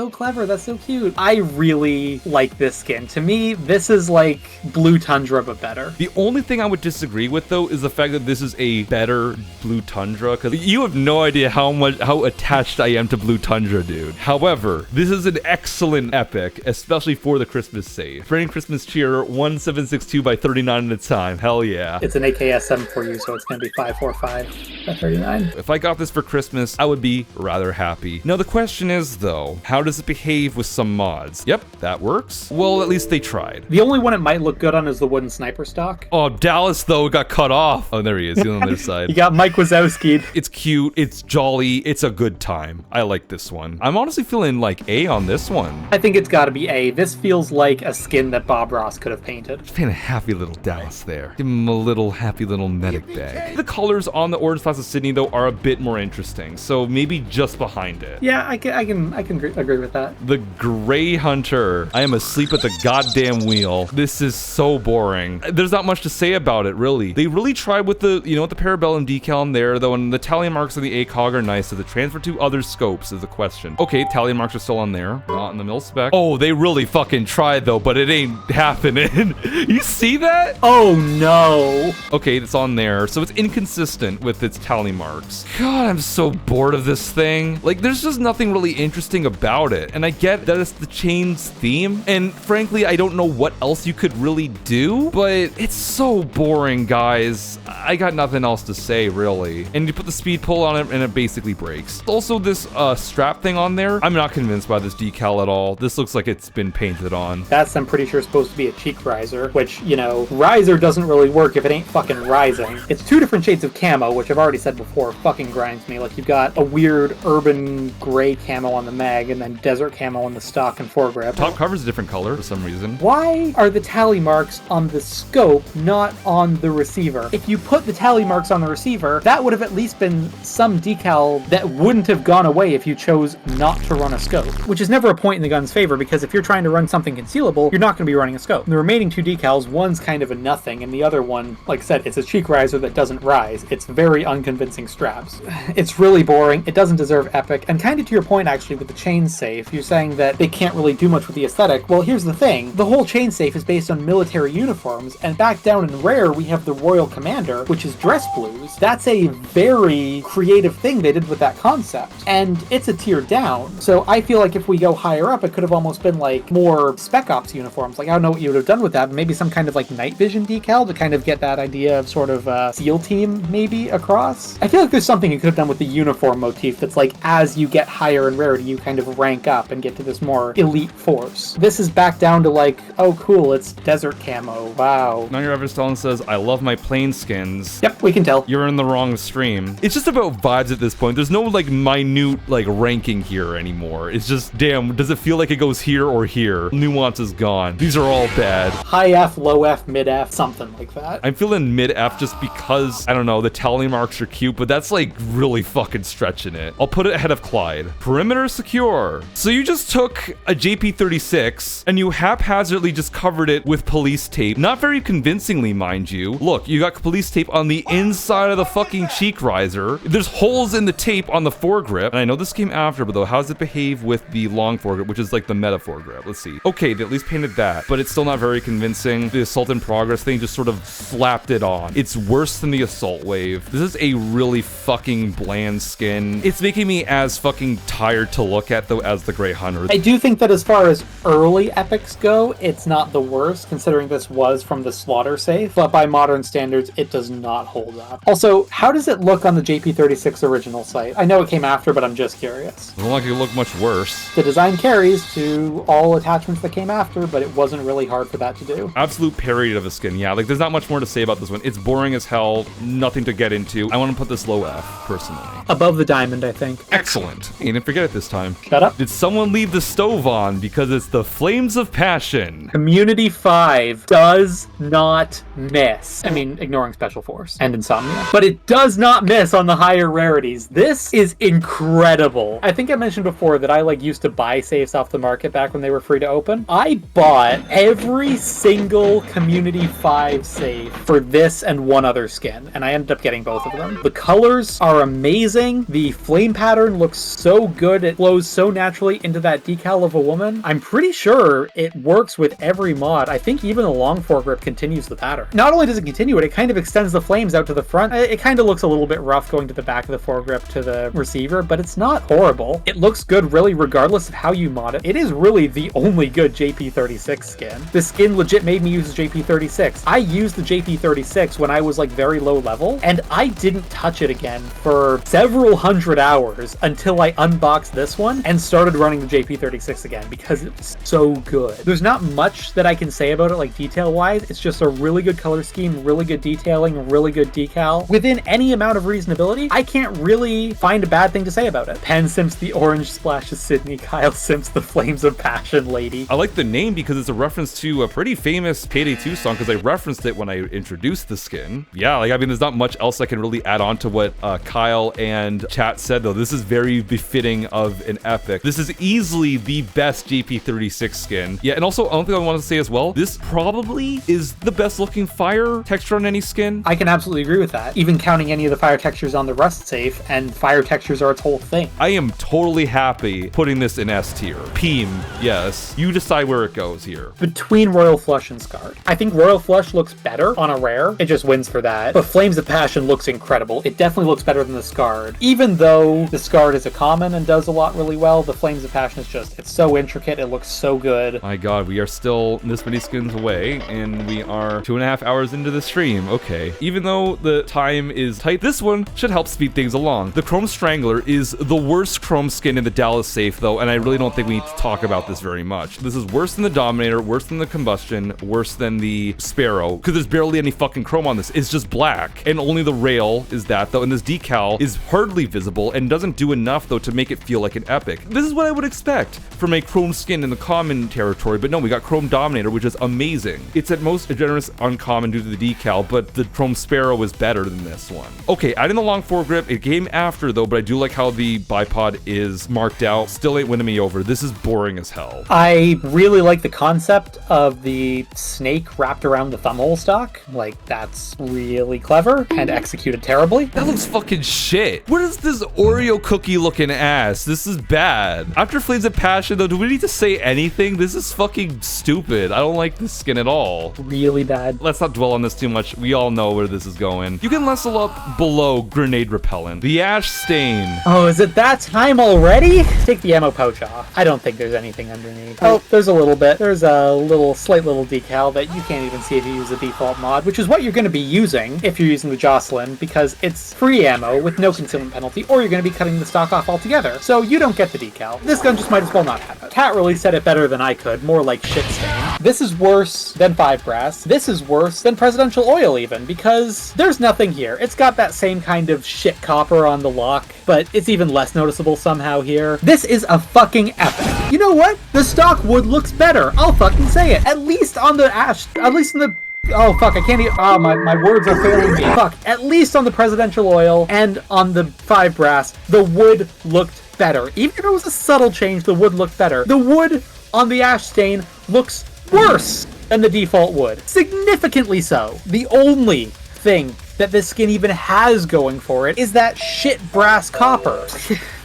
clever. That's so cute. I really like this skin. To me, this is like Blue Tundra, but better. The only thing I would disagree with, though, is the fact that this is a better Blue Tundra, because you have no idea how attached I am to Blue Tundra, dude. However, this is an excellent epic, especially for the Christmas save. Friendly Christmas cheer 1762 by 39 at a time. Hell yeah. It's an AKSM for you, so it's going to be 545 by 39. If I got this for Christmas, I would be rather happy. Now, the question is, though, how does it behave with some mods? Yep, that works. Well, at least they tried. The only one it might look good on is the wooden sniper stock. Oh, Dallas, though, got cut off. Oh, there he is. He's on the other side. You got Mike Wazowski. It's cute. It's jolly. It's a good time. I like this one. I'm honestly feeling like A on this one. I think it's got to be A. This feels like a skin that Bob Ross could have painted. Just paint a happy little Dallas there. Give him a little happy little medic bag. The colors on the Orange Class of Sydney, though, are a bit more interesting. So maybe just behind it. Yeah, I can agree with that. The Gray Hunter. I am asleep at the goddamn wheel. This is so boring. There's not much to say about it, really. They really tried with the, the Parabellum decal on there, though, and the tally marks on the ACOG are nice. So the transfer to other scopes is a question. Okay, tally marks are still on there. Not in the mil spec. Oh, they really fucking tried, though, but it ain't happening. You see that? Oh, no. Okay, it's on there. So it's inconsistent with its tally marks. God, I'm so bored of this thing. Like, there's just nothing really interesting about it. And I get that it's the chain's theme. And frankly, I don't know what else you could really do, but it's so boring, guys. I got nothing else to say, really. And you put the speed pull on it and it basically breaks. Also, this strap thing on there, I'm not convinced by this decal at all. This looks like it's been painted on. That's, I'm pretty sure, supposed to be a cheek riser, which, riser doesn't really work if it ain't fucking rising. It's two different shades of camo, which I've already said before, fucking grinds me. Like, you've got a weird urban gray camo on the mag and then desert camo on the stock and foregrip. Top cover's a different color for some reason. Why are the tally marks on the scope not on the receiver? If you put the tally marks on the receiver, that would have at least been some decal that wouldn't have gone away if you chose not to run a scope, which is never a point in the gun's favor, because if you're trying to run something concealable, you're not going to be running a scope. The remaining two decals, one's kind of a nothing, and the other one, like I said, it's a cheek riser that doesn't rise. It's very unconvincing straps. It's really boring. It doesn't deserve epic, and kind of to your point, actually, with the chain safe, you're saying that they can't really do much with the aesthetic. Well, here's the thing. The whole chain safe is based on military uniforms, and back down in Rare, we have the Royal Commander, which is dress blues. That's a very creative thing they did with that concept, and it's a tier down. So I feel like if we go higher up, it could have almost been like more Spec Ops uniforms. Like, I don't know what you would have done with that, but maybe some kind of like night vision decal to kind of get that idea of sort of SEAL team maybe across. I feel like there's something you could have done with the uniform motif that's like, as you get higher in rarity, you kind of rank up and get to this more elite force. This is back down to like, oh cool, it's desert camo. Wow. Now your Everstone says, I love my plain skins. Yep, we can tell. You're in the wrong stream. It's just about vibes at this point. There's no like minute like ranking here anymore. It's just, damn, does it feel like it goes here or here? Nuance is gone. These are all bad. High F, low F, mid F, something like that. I'm feeling mid F just because, I don't know, the tally marks are cute, but that's like really fucking stretching it. I'll put it ahead of Clyde. Perimeter secure. So you just took a JP36 and you haphazardly just covered it with police tape. Not very convincingly, mind you. Look, you got police tape on the inside of the fucking cheek riser. There's holes in the tape on the foregrip. And I know this came after, but though, how does it behave with the long foregrip, which is like the meta foregrip? Let's see. Okay, they at least painted that, but it's still not very convincing. The Assault in Progress thing just sort of slapped it on. It's worse than the Assault Wave. This is a really fucking bland skin. It's making me as fucking tired to look at, though, as the Grey Hunter. I do think that as far as early epics go, it's not the worst, considering this was from the Slaughter safe, but by modern standards, it does not hold up. Also, how does it look on the JP36 original site? I know it came after, but I'm just curious. It doesn't like it look much worse. The design carries to all attachments that came after, but it wasn't really hard for that to do. Absolute parody of a skin. Yeah, like there's not much more to say about this one. It's boring as hell, nothing to get into. I want to put this low F, personally. Above the diamond, I think. Excellent. You didn't forget it this time. Shut up. Did someone leave the stove on because it's the Flames of Passion. Community 5 does not miss. I mean, ignoring Special Force and Insomnia. But it does not miss on the higher rarities. This is incredible. I think I mentioned before that I used to buy safes off the market back when they were free to open. I bought every single Community 5 safe for this and one other skin, and I ended up getting both of them. The colors are amazing. The flame pattern looks so good. It flows so naturally into that decal of a woman. I'm pretty sure it works with every mod. I think even the long foregrip continues the pattern. Not only does it continue it, it kind of extends the flames out to the front. It kind of looks a little bit rough going to the back of the foregrip to the receiver, but it's not horrible. It looks good really regardless of how you mod it. It is really the only good JP36 skin. The skin legit made me use the JP36. I used the JP36 when I was very low level, and I didn't touch it again for several hundred hours until I unboxed this one and started running the JP36 again because it was so good. There's not much that I can say about it detail-wise. It's just a really good color scheme, really good detailing, really good decal. Within any amount of reasonability, I can't really find a bad thing to say about it. Penn simps the orange splash of Sydney, Kyle simps the Flames of Passion lady. I like the name because it's a reference to a pretty famous Payday 2 song because I referenced it when I introduced the skin. Yeah, I mean, there's not much else I can really add on to what Kyle and chat said, though. This is very befitting of an epic. This is easily the best JP36 skin. Yeah, and also, one thing I want to say as well, this probably is the best looking fire texture on any skin. I can absolutely agree with that. Even counting any of the fire textures on the Rust safe, and fire textures are its whole thing. I am totally happy putting this in S tier. Peem, yes. You decide where it goes here. Between Royal Flush and Scarred. I think Royal Flush looks better on a rare. It just wins for that. But Flames of Passion looks incredible. It definitely looks better than the Scarred. Even though the Scarred is a common and does a lot really well, the Flames of Passion is just, it's so intricate. It looks so good. My god, we are still this many skins away, and we are 2.5 hours into the stream. Okay. Even though the time is tight, this one should help speed things along. The Chrome Strangler is the worst Chrome skin in the Dallas safe, though, and I really don't think we need to talk about this very much. This is worse than the Dominator, worse than the Combustion, worse than the Sparrow, because there's barely any fucking chrome on this. It's just black, and only the rail is that, though, and this decal is hardly visible and doesn't do enough, though, to make it feel like an epic. This is what I would expect from a chrome skin in the common territory, but no, we got Chrome Dominator, which is amazing. It's at most a generous uncommon due to the decal, but the Chrome Sparrow is better than this one. Okay, adding the long foregrip, it came after, though, but I do like how the bipod is marked out. Still ain't winning me over. This is boring as hell. I really like the concept of the snake wrapped around the thumbhole stock. That's really clever and executed terribly. That looks fucking shit. What is this Oreo cookie looking ass? This is bad. After Flames of Passion, though, do we need to say anything? This is fucking stupid. I don't like this skin at all. Really bad. Let's not dwell on this too much. We all know where this is going. You can level up below Grenade Repellent. The Ash Stain. Oh, is it that time already? Take the ammo pouch off. I don't think there's anything underneath. Oh, there's a little bit. There's a slight little decal that you can't even see if you use the default mod, which is what you're going to be using if you're using the Jocelyn, because it's free ammo with no concealment penalty, or you're going to be cutting the stock off altogether. So you don't get the decal. This gun just might as well not have it. Cat really said it better than I could, more like shit stain. This is worse than 5 brass. This is worse than Presidential Oil even, because there's nothing here. It's got that same kind of shit copper on the lock, but it's even less noticeable somehow here. This is a fucking epic. You know what? The stock wood looks better. I'll fucking say it. At least on the Ash, at least in the... Oh, fuck, I can't even... Oh, my words are failing me. Fuck. At least on the Presidential Oil and on the 5 brass, the wood looked better. Even if it was a subtle change, the wood looked better. The wood on the Ash Stain looks worse than the default wood. Significantly so. The only thing that this skin even has going for it is that shit brass copper.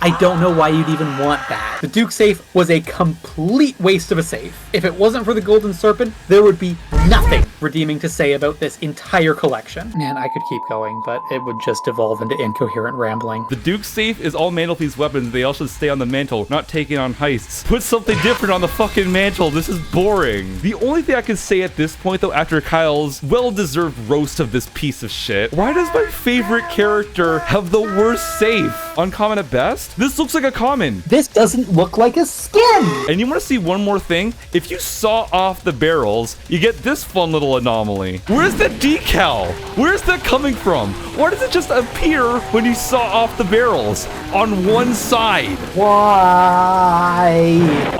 I don't know why you'd even want that. The Duke safe was a complete waste of a safe. If it wasn't for the Golden Serpent, there would be nothing redeeming to say about this entire collection. Man, I could keep going, but it would just devolve into incoherent rambling. The Duke safe is all mantelpiece weapons. They all should stay on the mantle, not taken on heists. Put something different on the fucking mantle. This is boring. The only thing I can say at this point, though, after Kyle's well-deserved roast of this piece of shit, why does my favorite character have the worst safe? Uncommon at best? This looks like a common. This doesn't look like a skin. And you want to see one more thing? If you saw off the barrels, you get this fun little anomaly. Where's the decal? Where's that coming from? Why does it just appear when you saw off the barrels? On one side. Why?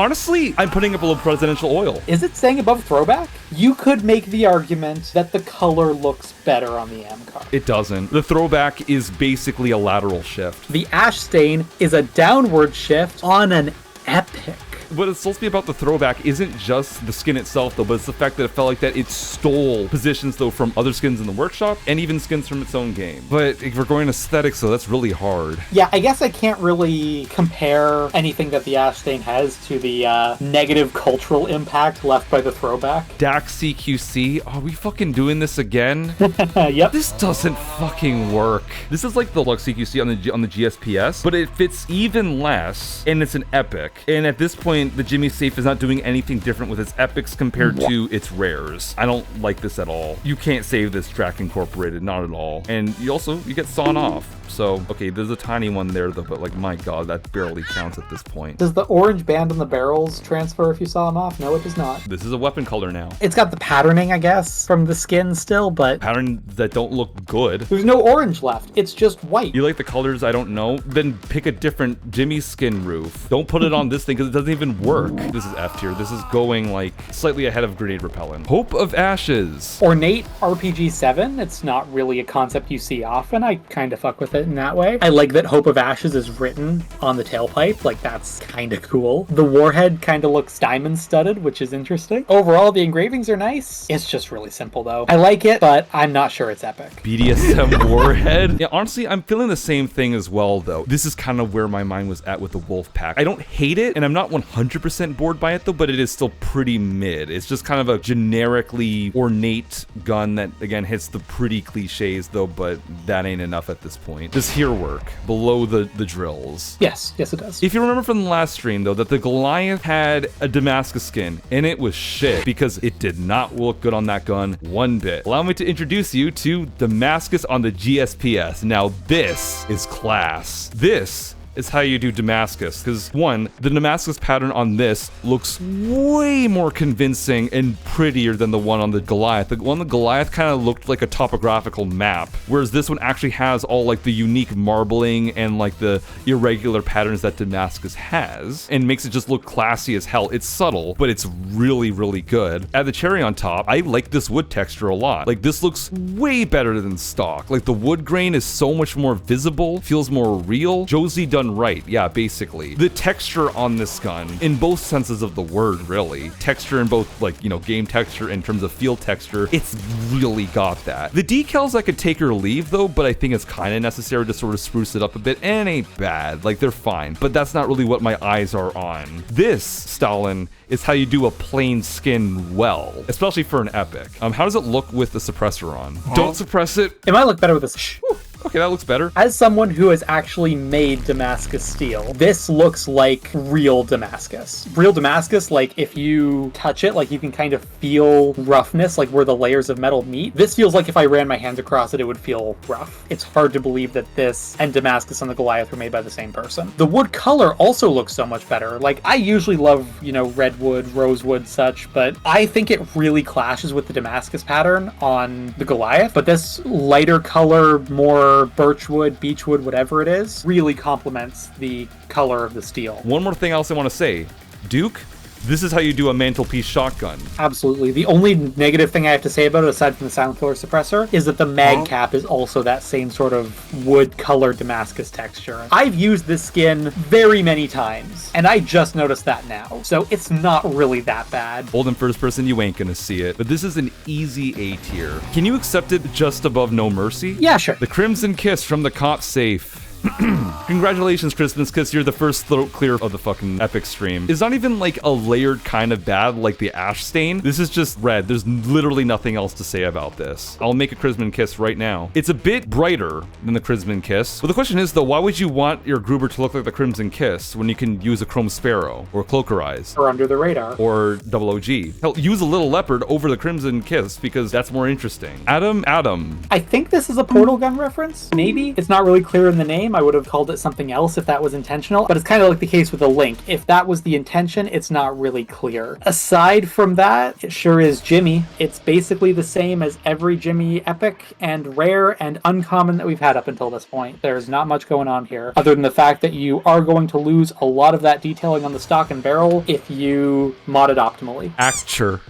Honestly, I'm putting it below presidential oil. Is it saying above throwback? You could make the argument that the color looks better on the M card. It doesn't. The throwback is basically a lateral shift. The ash stain is a downward shift on an epic. What it's supposed to be about the throwback isn't just the skin itself, though, but it's the fact that it felt like that it stole positions, though, from other skins in the workshop and even skins from its own game. But if we're going aesthetics, so that's really hard. Yeah, I guess I can't really compare anything that the ash stain has to the negative cultural impact left by the throwback. Dax CQC, are we fucking doing this again? Yep. This doesn't fucking work. This is like the Lux CQC on the GSPS, but it fits even less, and it's an epic. And at this point, the Jimmy Safe is not doing anything different with its epics compared to its rares. I don't like this at all. You can't save this track incorporated, not at all. And you get sawn off. So, okay, there's a tiny one there though, but like, my god, that barely counts at this point. Does the orange band on the barrels transfer if you saw them off? No, it does not. This is a weapon color now. It's got the patterning, I guess, from the skin still, but Patterns that don't look good. there's no orange left. It's just white. You like the colors I don't know? Then pick a different Jimmy skin roof. Don't put it on this thing because it doesn't even work. This is F tier. This is going like slightly ahead of grenade repellent. Hope of Ashes. Ornate RPG 7, it's not really a concept you see often. I kind of fuck with it in that way. I like that Hope of Ashes is written on the tailpipe. Like, that's kind of cool. The warhead kind of looks diamond studded, which is interesting. Overall, the engravings are nice. It's just really simple though. I like it, but I'm not sure it's epic. BDSM warhead. Yeah, honestly, I'm feeling the same thing as well though. This is kind of where my mind was at with the Wolfpack. I don't hate it, and I'm not 100% bored by it though, but it is still pretty mid. It's just kind of a generically ornate gun that again hits the pretty cliches though, but that ain't enough at this point. Does here work below the drills? Yes, it does. If you remember from the last stream though, that the Goliath had a Damascus skin and it was shit because it did not look good on that gun one bit. Allow me to introduce you to Damascus on the GSPS. Now this is class. This is how you do Damascus, because one, the Damascus pattern on this looks way more convincing and prettier than the one on the Goliath. The one on the Goliath kind of looked like a topographical map, whereas this one actually has all like the unique marbling and like the irregular patterns that Damascus has, and makes it just look classy as hell. It's subtle, but it's really, really good. Add the cherry on top, I like this wood texture a lot. Like, this looks way better than stock. Like, the wood grain is so much more visible, feels more real. Josie done right, yeah, basically. The texture on this gun, in both senses of the word, really. Texture in both, like, you know, game texture in terms of field texture, it's really got that. The decals I could take or leave, though, but I think it's kind of necessary to sort of spruce it up a bit, and it ain't bad. Like, they're fine, but that's not really what my eyes are on. This, Stalin, is how you do a plain skin well, especially for an epic. How does it look with the suppressor on? Don't suppress it. It might look better with this. Okay, that looks better. As someone who has actually made Damascus steel, this looks like real Damascus. Real Damascus, like if you touch it, like you can kind of feel roughness, like where the layers of metal meet. This feels like if I ran my hands across it, it would feel rough. It's hard to believe that this and Damascus on the Goliath were made by the same person. The wood color also looks so much better. Like, I usually love, you know, redwood, rosewood, such, but I think it really clashes with the Damascus pattern on the Goliath. But this lighter color, more birchwood, beechwood, whatever it is, really complements the color of the steel. One more thing else I want to say. Duke, this is how you do a mantelpiece shotgun. Absolutely. The only negative thing I have to say about it, aside from the silent killer suppressor, is that the mag cap is also that same sort of wood color Damascus texture. I've used this skin very many times, and I just noticed that now. So it's not really that bad. Old in first person, you ain't gonna see it, but this is an easy A tier. Can you accept it just above No Mercy? Yeah, sure. The Crimson Kiss from the Cop Safe. Congratulations, Christmas Kiss, you're the first throat clear of the fucking epic stream. It's not even like a layered kind of bad like the ash stain. This is just red. There's literally nothing else to say about this. I'll make a Crimson Kiss right now. It's a bit brighter than the Crimson Kiss. But the question is though, why would you want your Gruber to look like the Crimson Kiss when you can use a Chrome Sparrow or Cloaker Eyes? Or Under the Radar. Or Double OG. Hell, use a Little Leopard over the Crimson Kiss because that's more interesting. Adam. I think this is a portal gun reference. Maybe. It's not really clear in the name. name. I would have called it something else if that was intentional, but it's kind of like the case with a Link. If that was the intention, it's not really clear. Aside from that, it sure is Jimmy. It's basically the same as every Jimmy epic and rare and uncommon that we've had up until this point. There's not much going on here, other than the fact that you are going to lose a lot of that detailing on the stock and barrel if you mod it optimally. Acture.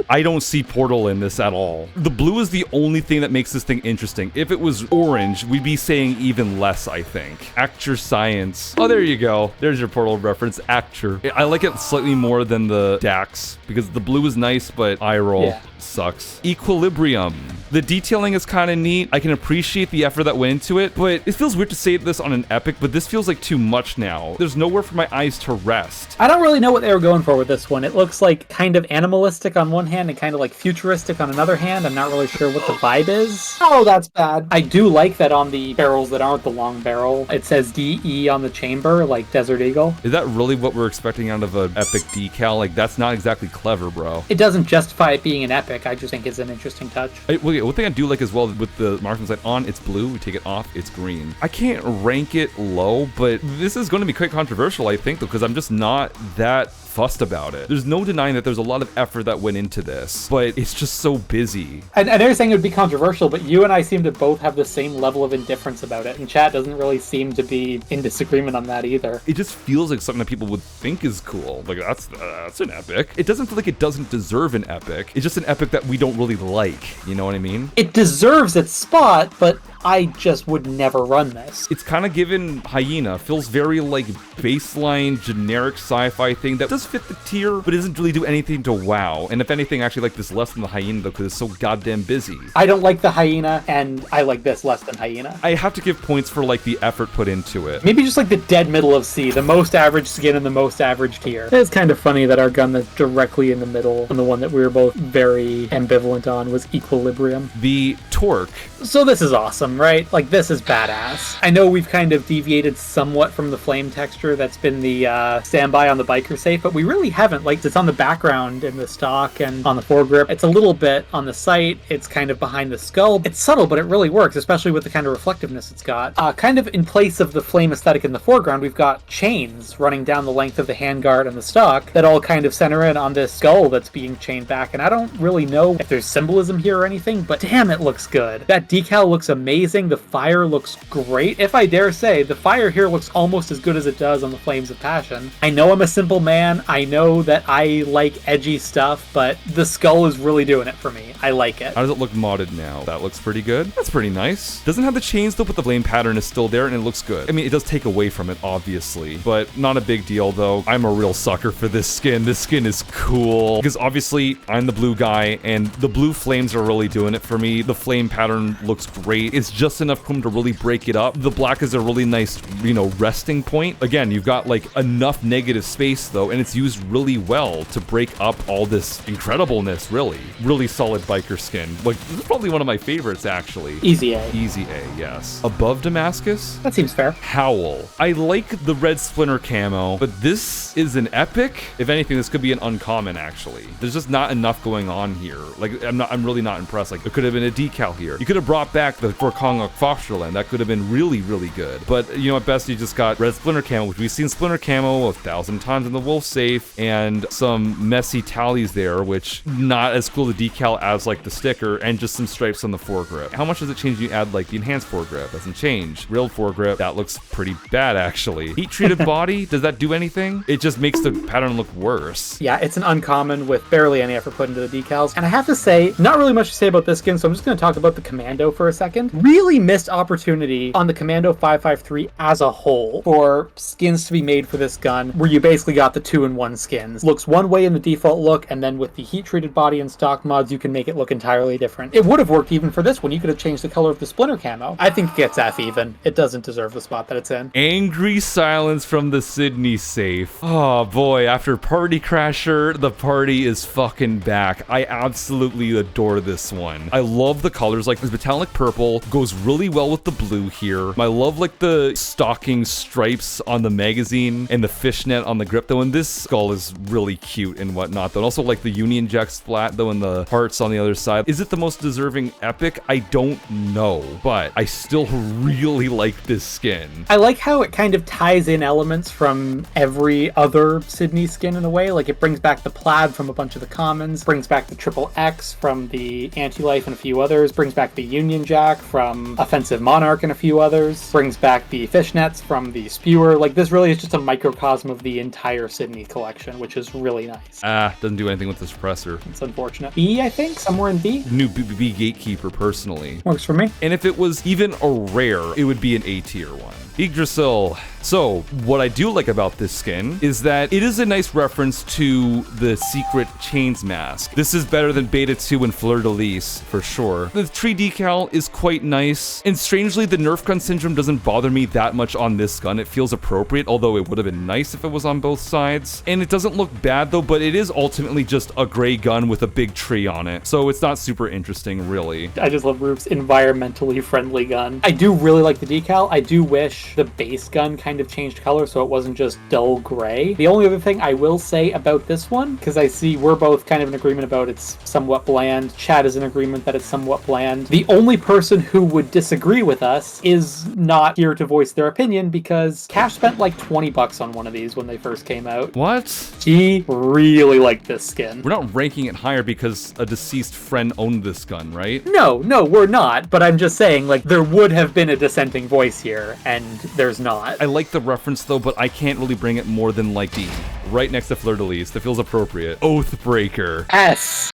I don't see Portal in this at all. The blue is the only thing that makes this thing interesting. If it was orange, we'd be saying even less, I think. Acture Science. Oh, there you go. There's your Portal reference. Acture. I like it slightly more than the Dax because the blue is nice, but eye roll sucks. Equilibrium. The detailing is kind of neat. I can appreciate the effort that went into it, but it feels weird to say this on an epic, but this feels like too much now. There's nowhere for my eyes to rest. I don't really know what they were going for with this one. It looks like kind of animalistic on one hand and kind of like futuristic on another hand. I'm not really sure what the vibe is. Oh, that's bad. I do like that on the barrels that aren't the long barrel, it says DE on the chamber, like Desert Eagle. Is that really what we're expecting out of an epic decal? Like, that's not exactly clever, bro. It doesn't justify it being an epic. I just think it's an interesting touch. One thing I do like as well with the marksman sight on, it's blue. We take it off, it's green. I can't rank it low, but this is going to be quite controversial, I think, though, because I'm just not that fussed about it. There's no denying that there's a lot of effort that went into this, but it's just so busy. And they're saying it would be controversial, but you and I seem to both have the same level of indifference about it, and chat doesn't really seem to be in disagreement on that either. It just feels like something that people would think is cool. Like, that's an epic. It doesn't feel like it doesn't deserve an epic. It's just an epic that we don't really like. You know what I mean? It deserves its spot, but I just would never run this. It's kind of given Hyena. Feels very like baseline generic sci-fi thing that does fit the tier, but doesn't really do anything to wow. And if anything, I actually like this less than the Hyena though, because it's so goddamn busy. I don't like the Hyena, and I like this less than Hyena. I have to give points for like the effort put into it. Maybe just like the dead middle of C, the most average skin and the most average tier. It's kind of funny that our gun that's directly in the middle and the one that we were both very ambivalent on was Equilibrium. The Torque. So this is awesome, right? Like, this is badass. I know we've kind of deviated somewhat from the flame texture that's been the standby on the biker safe, but we really haven't. Like, it's on the background in the stock and on the foregrip. It's a little bit on the sight. It's kind of behind the skull. It's subtle, but it really works, especially with the kind of reflectiveness it's got. Kind of in place of the flame aesthetic in the foreground, we've got chains running down the length of the handguard and the stock that all kind of center in on this skull that's being chained back. And I don't really know if there's symbolism here or anything, but damn, it looks good. That decal looks amazing. The fire looks great. If I dare say, the fire here looks almost as good as it does on the Flames of Passion. I know I'm a simple man. I know that I like edgy stuff, but the skull is really doing it for me. I like it. How does it look modded now? That looks pretty good. That's pretty nice. Doesn't have the chains though, but the flame pattern is still there and it looks good. I mean, it does take away from it, obviously, but not a big deal though. I'm a real sucker for this skin. This skin is cool because obviously I'm the blue guy and the blue flames are really doing it for me. The flame pattern looks great. It's just enough chrome to really break it up. The black is a really nice, you know, resting point. Again, you've got like enough negative space though, and it's used really well to break up all this incredibleness, really. Really solid biker skin. Like, this is probably one of my favorites, actually. Easy A. Easy A, yes. Above Damascus? That seems fair. Howl. I like the red splinter camo, but this is an epic. If anything, this could be an uncommon, actually. There's just not enough going on here. Like, I'm really not impressed. Like, there could have been a decal here. You could have brought back the Forkongok Fosterland. That could have been really, really good. But, you know, at best, you just got red splinter camo, which we've seen splinter camo 1,000 times in the Wolf safe, and some messy tallies there, which not as cool to decal as like the sticker, and just some stripes on the foregrip. How much does it change when you add like the enhanced foregrip? Doesn't change. Real foregrip, that looks pretty bad actually. Heat treated body, does that do anything? It just makes the pattern look worse. Yeah, it's an uncommon with barely any effort put into the decals. And I have to say, not really much to say about this skin, so I'm just going to talk about the Commando for a second. Really missed opportunity on the Commando 553 as a whole for skins to be made for this gun, where you basically got the 2-in-1 skins. Looks one way in the default look, and then with the heat treated body and stock mods, you can make it look entirely different. It would have worked even for this one. You could have changed the color of the splinter camo. I think it gets F even. It doesn't deserve the spot that it's in. Angry silence from the Sydney safe. Oh boy, after Party Crasher, the party is fucking back. I absolutely adore this one. I love the colors. Like this metallic purple goes really well with the blue here. I love like the stocking stripes on the magazine and the fishnet on the grip though. And this skull is really cute and whatnot though. And also like the Union Jack splat though and the hearts on the other side. Is it the most deserving epic? I don't know, but I still really like this skin. I like how it kind of ties in elements from every other Sydney skin in a way. Like it brings back the plaid from a bunch of the commons, brings back the triple X from the Anti-Life and a few others, brings back the Union Jack from Offensive Monarch and a few others, brings back the fishnets from the Spewer. Like this really is just a microcosm of the entire Sydney collection, which is really nice. Doesn't do anything with the suppressor. It's unfortunate. B, I think, somewhere in B. New B gatekeeper personally. Works for me. And if it was even a rare, it would be an A tier one. Yggdrasil. So, what I do like about this skin is that it is a nice reference to the secret Chains mask. This is better than Beta 2 and Fleur de Lis, for sure. The tree decal is quite nice, and strangely, the Nerf gun syndrome doesn't bother me that much on this gun. It feels appropriate, although it would have been nice if it was on both sides. And it doesn't look bad though, but it is ultimately just a gray gun with a big tree on it. So it's not super interesting, really. I just love Roof's environmentally friendly gun. I do really like the decal. I do wish the base gun kind of changed color so it wasn't just dull gray. The only other thing I will say about this one, because I see we're both kind of in agreement about it's somewhat bland, Chad is in agreement that it's somewhat bland. The only person who would disagree with us is not here to voice their opinion because Cash spent like 20 bucks on one of these when they first came out. What? He really liked this skin. We're not ranking it higher because a deceased friend owned this gun, right? No, we're not, but I'm just saying, like, there would have been a dissenting voice here, and there's not. I like the reference though, but I can't really bring it more than like D, right next to Fleur de Lis. That feels appropriate. Oathbreaker. S.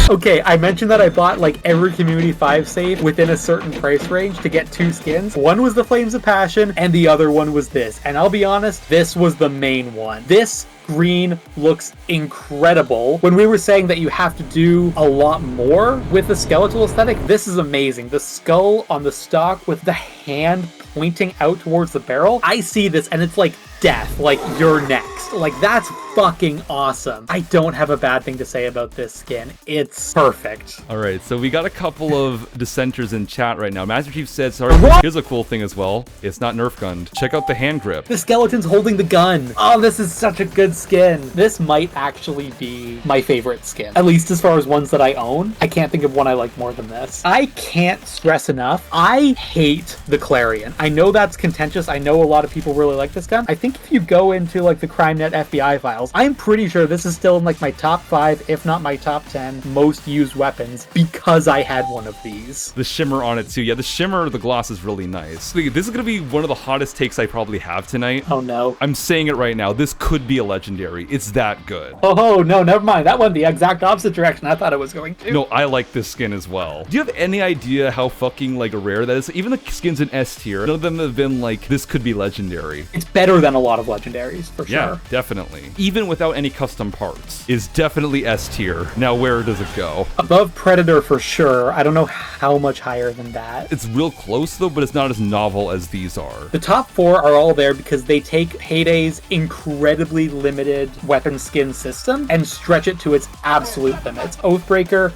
Okay, I mentioned that I bought like every Community 5 safe within a certain price range to get two skins. One was the Flames of Passion, and the other one was this. And I'll be honest, this was the main one. This green looks incredible. When we were saying that you have to do a lot more with the skeletal aesthetic, this is amazing. The skull on the stock with the hand pointing out towards the barrel, I see this and it's like death, like you're next. Like that's fucking awesome. I don't have a bad thing to say about this skin. It's perfect. All right, so we got a couple of dissenters in chat right now. Master Chief said, sorry, here's a cool thing as well. It's not Nerf gunned. Check out the hand grip. The skeleton's holding the gun. Oh, this is such a good skin. This might actually be my favorite skin, at least as far as ones that I own. I can't think of one I like more than this. I can't stress enough, I hate the Clarion. I know that's contentious. I know a lot of people really like this gun. I think if you go into like the CrimeNet FBI files, I'm pretty sure this is still in like my top 5, if not my top 10 most used weapons because I had one of these. The shimmer on it too. Yeah, the shimmer of the gloss is really nice. This is gonna be one of the hottest takes I probably have tonight. Oh no. I'm saying it right now. This could be a legendary. It's that good. Oh no, never mind. That went the exact opposite direction I thought it was going to. No, I like this skin as well. Do you have any idea how fucking like rare that is? Even the skins in S tier, none of them have been like, this could be legendary. It's better than a lot of legendaries, for sure. Yeah, definitely. Even without any custom parts, is definitely S tier. Now, where does it go? Above Predator for sure. I don't know how much higher than that. It's real close though, but it's not as novel as these are. The top 4 are all there because they take Payday's incredibly limited weapon skin system and stretch it to its absolute limits. Oathbreaker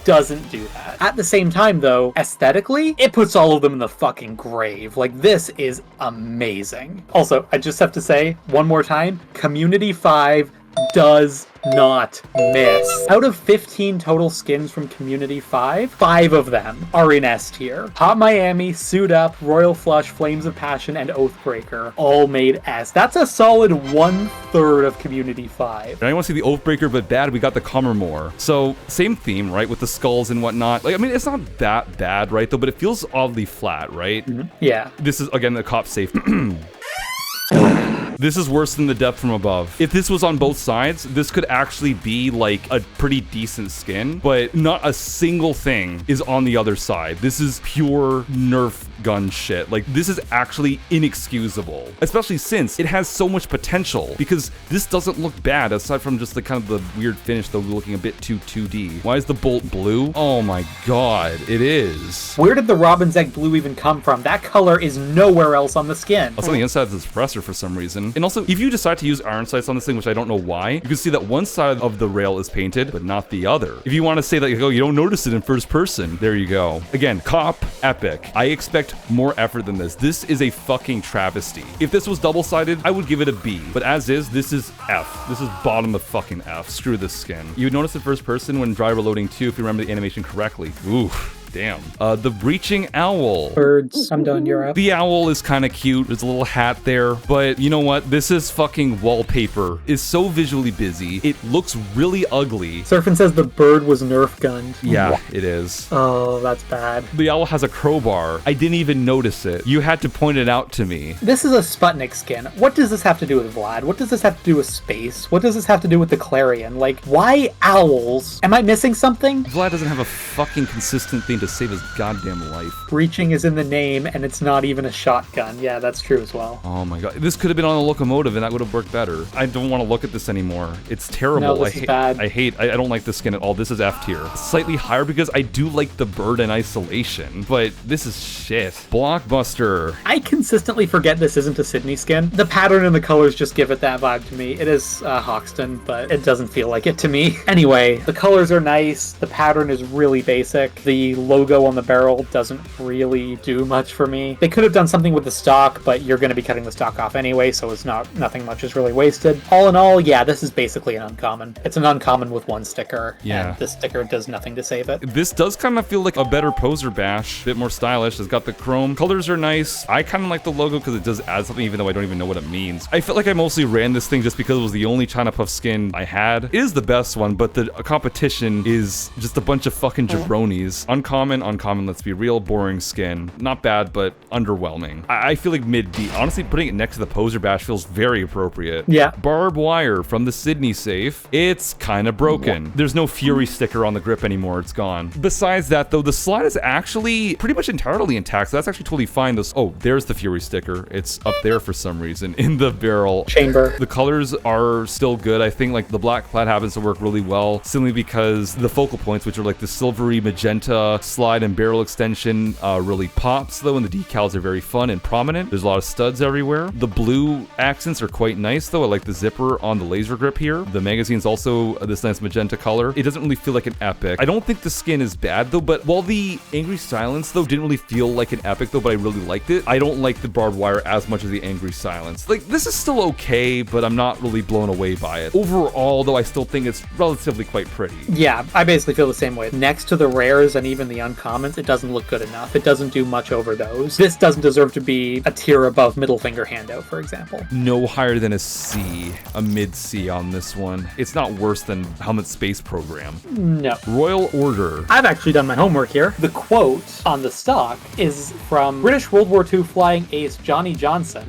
doesn't do that. At the same time though, aesthetically, it puts all of them in the fucking grave. Like this is amazing. Also, I just have to say one more time, Community 5 does not miss. Out of 15 total skins from Community 5, 5 of them are in S tier. Hot Miami, Suit Up, Royal Flush, Flames of Passion, and Oathbreaker all made S. That's a solid 1/3 of Community 5. And I want to see the Oathbreaker, but bad, we got the Commemore. So, same theme, right, with the skulls and whatnot. Like, I mean, it's not that bad, right, though, but it feels oddly flat, right? Mm-hmm. Yeah. This is, again, the cop safe. This is worse than the depth from above. If this was on both sides, this could actually be like a pretty decent skin, but not a single thing is on the other side. This is pure Nerf gun shit. Like, this is actually inexcusable, especially since it has so much potential, because this doesn't look bad aside from just the kind of the weird finish, though, looking a bit too 2D. Why is the bolt blue? Oh my god, it is. Where did the Robin's Egg blue even come from? That color is nowhere else on the skin. Also, on the inside of the suppressor for some reason. skin. And also, if you decide to use iron sights on this thing, which I don't know why, you can see that one side of the rail is painted, but not the other. If you want to say that, oh, you don't notice it in first person, there you go. Again, cop, epic. I expect more effort than this. This is a fucking travesty. If this was double-sided, I would give it a B. But as is, this is F. This is bottom of fucking F. Screw this skin. You would notice in first person when dry reloading too, if you remember the animation correctly. Oof. Damn. The breaching owl. Birds, I'm done, you're up. The owl is kind of cute. There's a little hat there, but you know what? This is fucking wallpaper. It's so visually busy. It looks really ugly. Surfin says the bird was nerf gunned. Yeah, it is. Oh, that's bad. The owl has a crowbar. I didn't even notice it. You had to point it out to me. This is a Sputnik skin. What does this have to do with Vlad? What does this have to do with space? What does this have to do with the Clarion? Like, why owls? Am I missing something? Vlad doesn't have a fucking consistent thing to save his goddamn life. Breaching is in the name, and it's not even a shotgun. Yeah, that's true as well. Oh my god. This could have been on a locomotive, and that would have worked better. I don't want to look at this anymore. It's terrible. No, this is bad. I don't like this skin at all. This is F tier. Slightly higher because I do like the bird in isolation, but this is shit. Blockbuster. I consistently forget this isn't a Sydney skin. The pattern and the colors just give it that vibe to me. It is Hoxton, but it doesn't feel like it to me. Anyway, the colors are nice. The pattern is really basic. The logo on the barrel doesn't really do much for me. They could have done something with the stock, but you're going to be cutting the stock off anyway, so it's nothing much is really wasted. All in all, yeah, this is basically an uncommon. It's an uncommon with one sticker, yeah. And this sticker does nothing to save it. This does kind of feel like a better poser bash, a bit more stylish. It's got the chrome. Colors are nice. I kind of like the logo because it does add something, even though I don't even know what it means. I felt like I mostly ran this thing just because it was the only China Puff skin I had. It is the best one, but the competition is just a bunch of fucking jabronis. Uncommon, let's be real, boring skin. Not bad, but underwhelming. I feel like mid-B. Honestly, putting it next to the poser bash feels very appropriate. Yeah. Barbed wire from the Sydney safe. It's kind of broken. There's no Fury sticker on the grip anymore. It's gone. Besides that, though, the slide is actually pretty much entirely intact, so that's actually totally fine. Oh, there's the Fury sticker. It's up there for some reason in the barrel chamber. The colors are still good. I think like the black plaid happens to work really well, simply because the focal points, which are like the silvery magenta slide and barrel extension, really pops though, and the decals are very fun and prominent. There's a lot of studs everywhere. The blue accents are quite nice though. I like the zipper on the laser grip here. The magazine's also this nice magenta color. It doesn't really feel like an epic. I don't think the skin is bad though, but while the Angry Silence though didn't really feel like an epic though, but I really liked it, I don't like the barbed wire as much as the Angry Silence. Like, this is still okay, but I'm not really blown away by it. Overall though, I still think it's relatively quite pretty. Yeah, I basically feel the same way. Next to the rares and even the uncommons, it doesn't look good enough. It doesn't do much over those. This doesn't deserve to be a tier above middle finger handout, for example. No higher than a C, a mid-C on this one. It's not worse than Helmet Space Program. No. Royal Order. I've actually done my homework here. The quote on the stock is from British World War II flying ace Johnny Johnson.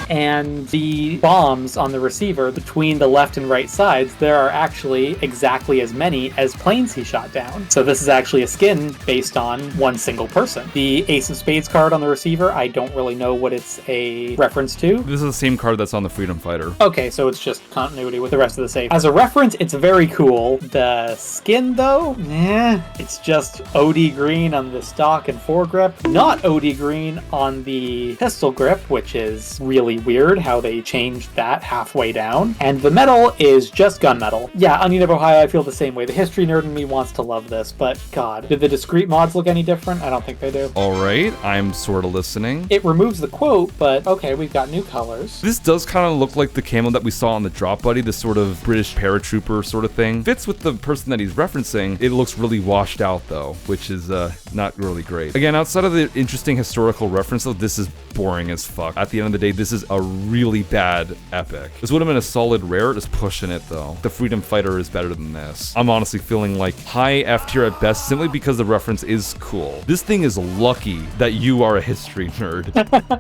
And the bombs on the receiver between the left and right sides, there are actually exactly as many as planes he shot down. So this is actually a skin based on one single person. The Ace of Spades card on the receiver, I don't really know what it's a reference to. This is the same card that's on the Freedom Fighter. Okay, so it's just continuity with the rest of the safe. As a reference, it's very cool. The skin, though, it's just OD green on the stock and foregrip, not OD green on the pistol grip, which is really weird how they changed that halfway down. And the metal is just gunmetal. Yeah, Onion of Ohio, I feel the same way. The history nerd in me wants to love this, but God, did the discrete mods look any different? I don't think they do. All right, I'm sort of listening. It removes the quote, but okay, we've got new colors. This does kind of look like the camo that we saw on the Drop Buddy, this sort of British paratrooper sort of thing. Fits with the person that he's referencing. It looks really washed out though, which is not really great. Again, outside of the interesting historical reference though, this is boring as fuck. At the end of the day, this is a really bad epic. This would have been a solid rare, just pushing it though. The Freedom Fighter is better than this. I'm honestly feeling like high F tier at best, simply because the reference is cool. This thing is lucky that you are a history nerd.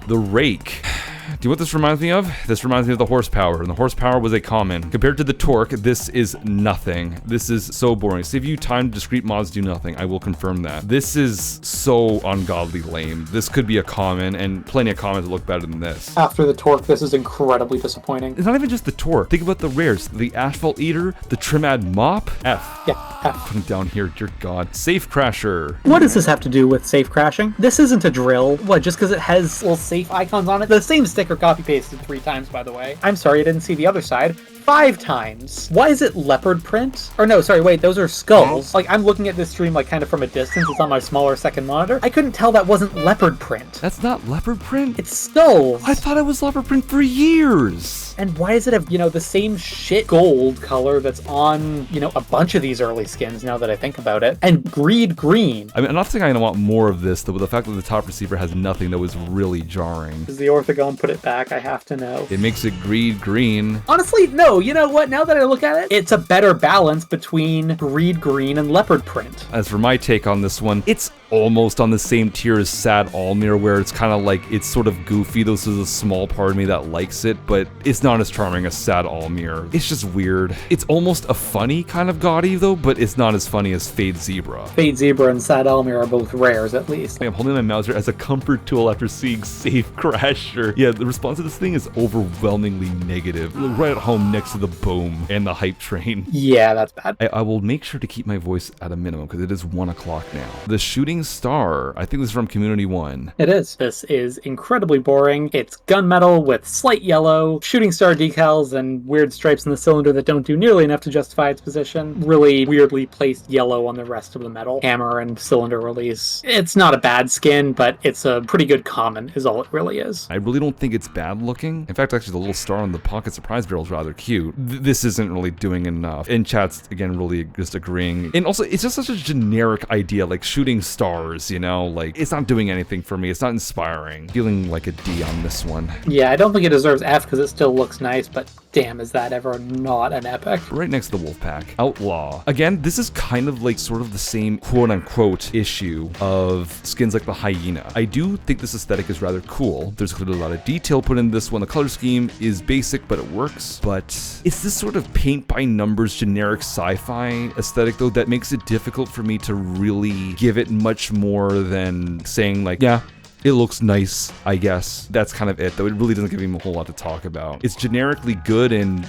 The Rake. Do you know what this reminds me of? This reminds me of the horsepower, and the horsepower was a common. Compared to the torque, this is nothing. This is so boring. Save you time, discrete mods do nothing. I will confirm that. This is so ungodly lame. This could be a common, and plenty of commons that look better than this. After the torque, this is incredibly disappointing. It's not even just the torque. Think about the rares. The Asphalt Eater, the Trimad Mop. F. Yeah, F. Put it down here, dear God. Safe Crasher. What does this have to do with safe crashing? This isn't a drill. What, just because it has little safe icons on it? The same sticker copy pasted 3 times, by the way. I'm sorry I didn't see the other side. 5 times. Why is it leopard print? Or no, sorry, wait, those are skulls. Like, I'm looking at this stream, like, kind of from a distance. It's on my smaller second monitor. I couldn't tell that wasn't leopard print. That's not leopard print? It's skulls. I thought it was leopard print for years. And why does it have, the same shit gold color that's on, a bunch of these early skins, now that I think about it? And greed green. I mean, I'm not saying I want more of this, though, but the fact that the top receiver has nothing that was really jarring. Does the orthogon put it back? I have to know. It makes it greed green. Honestly, no. You know what? Now that I look at it, it's a better balance between greed green and leopard print. As for my take on this one, it's almost on the same tier as Sad Almir, where it's kind of like, it's sort of goofy. This is a small part of me that likes it, but it's not as charming as Sad Almir. It's just weird. It's almost a funny kind of gaudy, though, but it's not as funny as Fade Zebra. Fade Zebra and Sad Almir are both rares, at least. I'm holding my mouse here as a comfort tool after seeing Safe Crasher. Yeah, the response to this thing is overwhelmingly negative. Right at home next to the boom and the hype train. Yeah, that's bad. I will make sure to keep my voice at a minimum because it is 1 o'clock now. The Shooting Star, I think this is from Community 1. It is. This is incredibly boring. It's gunmetal with slight yellow, Shooting Star decals, and weird stripes in the cylinder that don't do nearly enough to justify its position. Really weirdly placed yellow on the rest of the metal. Hammer and cylinder release. It's not a bad skin, but it's a pretty good common, is all it really is. I really don't think it's bad looking. In fact, actually, the little star on the pocket surprise barrel is rather cute. This isn't really doing enough. And chat's, again, really just agreeing. And also, it's just such a generic idea, like shooting stars, Like, it's not doing anything for me. It's not inspiring. Feeling like a D on this one. Yeah, I don't think it deserves F because it still looks nice, but damn, is that ever not an epic? Right next to the Wolfpack. Outlaw. Again, this is kind of like sort of the same quote-unquote issue of skins like the Hyena. I do think this aesthetic is rather cool. There's clearly a lot of detail put in this one. The color scheme is basic, but it works. But it's this sort of paint-by-numbers generic sci-fi aesthetic, though, that makes it difficult for me to really give it much more than saying, like, yeah, it looks nice, I guess. That's kind of it, though. It really doesn't give me a whole lot to talk about. It's generically good and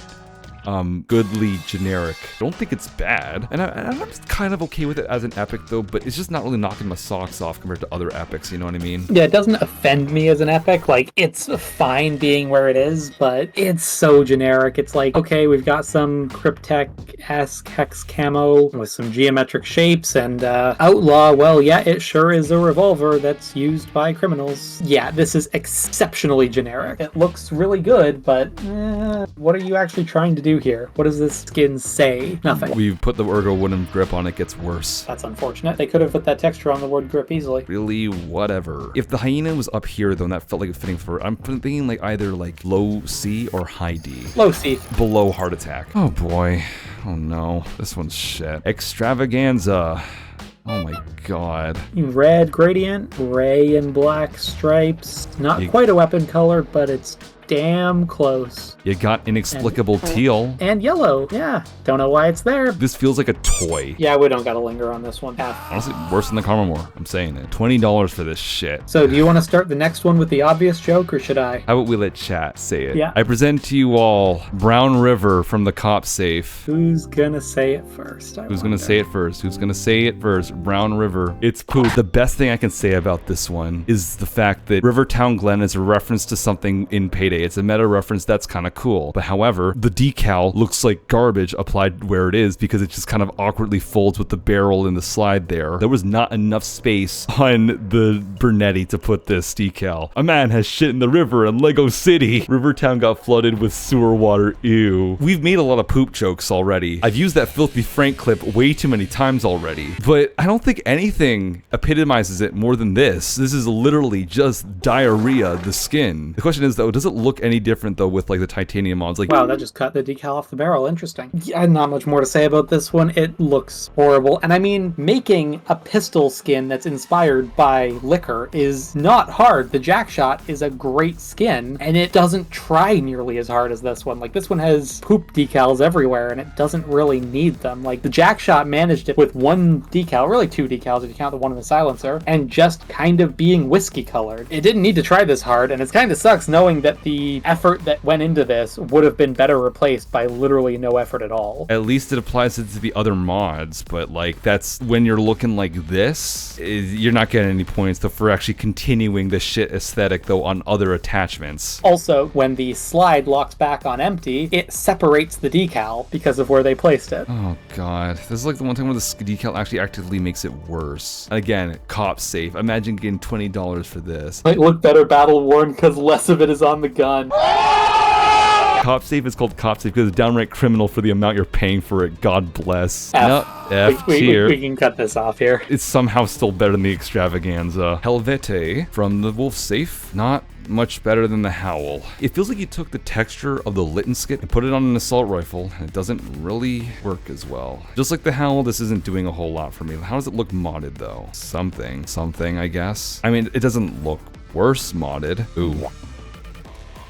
goodly generic. I don't think it's bad, and I'm just kind of okay with it as an epic, though, but it's just not really knocking my socks off compared to other epics, you know what I mean? Yeah, it doesn't offend me as an epic. Like, it's fine being where it is, but it's so generic. It's like, okay, we've got some Cryptek-esque hex camo with some geometric shapes, and Outlaw, well, yeah, it sure is a revolver that's used by criminals. Yeah, this is exceptionally generic. It looks really good, but what are you actually trying to do here? What does this skin say? Nothing. We've put the Ergo wooden grip on, it gets worse. That's unfortunate. They could have put that texture on the word grip easily. Really, whatever. If the Hyena was up here, though, and that felt like it's fitting for, I'm thinking like either like low C or high D. Low C. Below heart attack. Oh boy. Oh no. This one's shit. Extravaganza. Oh my god. Red gradient, gray and black stripes. Not quite a weapon color, but it's damn close. You got inexplicable teal. And yellow, yeah. Don't know why it's there. This feels like a toy. Yeah, we don't gotta linger on this one. Honestly, worse than the Commemore. I'm saying it. $20 for this shit. So do you want to start the next one with the obvious joke, or should I? How about we let chat say it? Yeah. I present to you all Brown River from the Cop Safe. Who's gonna say it first? Who's gonna say it first? Who's gonna say it first? Brown River. It's poop. The best thing I can say about this one is the fact that Rivertown Glen is a reference to something in Payday. It's a meta reference that's kind of cool. But however, the decal looks like garbage applied where it is because it just kind of awkwardly folds with the barrel and the slide there. There was not enough space on the Bernetti to put this decal. A man has shit in the river in Lego City. Rivertown got flooded with sewer water. Ew. We've made a lot of poop jokes already. I've used that Filthy Frank clip way too many times already. But I don't think anything epitomizes it more than this. This is literally just diarrhea, the skin. The question is, though, does it look any different, though, with like the titanium mods? Like, wow, that just cut the decal off the barrel. Interesting. Yeah, not much more to say about this one. It looks horrible. And I mean, making a pistol skin that's inspired by liquor is not hard. The Jackshot is a great skin, and it doesn't try nearly as hard as this one. Like, this one has poop decals everywhere, and it doesn't really need them. Like, the Jackshot managed it with one decal, really two decals if you count the one in the silencer, and just kind of being whiskey colored. It didn't need to try this hard, and it kind of sucks knowing that the the effort that went into this would have been better replaced by literally no effort at all. At least it applies it to the other mods, but like that's when you're looking like this, you're not getting any points though for actually continuing the shit aesthetic though on other attachments. Also, when the slide locks back on empty, it separates the decal because of where they placed it. Oh god, this is like the one time where the decal actually actively makes it worse. Again, cop safe. Imagine getting $20 for this. Might look better battle worn because less of it is on the gun. Cop safe is called cop safe because it's downright criminal for the amount you're paying for it. God bless. F. No, F tier. We can cut this off here. It's somehow still better than the extravaganza. Helvete from the Wolf Safe. Not much better than the Howl. It feels like you took the texture of the Litten skit and put it on an assault rifle, and it doesn't really work as well. Just like the Howl, this isn't doing a whole lot for me. How does it look modded though? Something, I guess. I mean, it doesn't look worse modded. Ooh.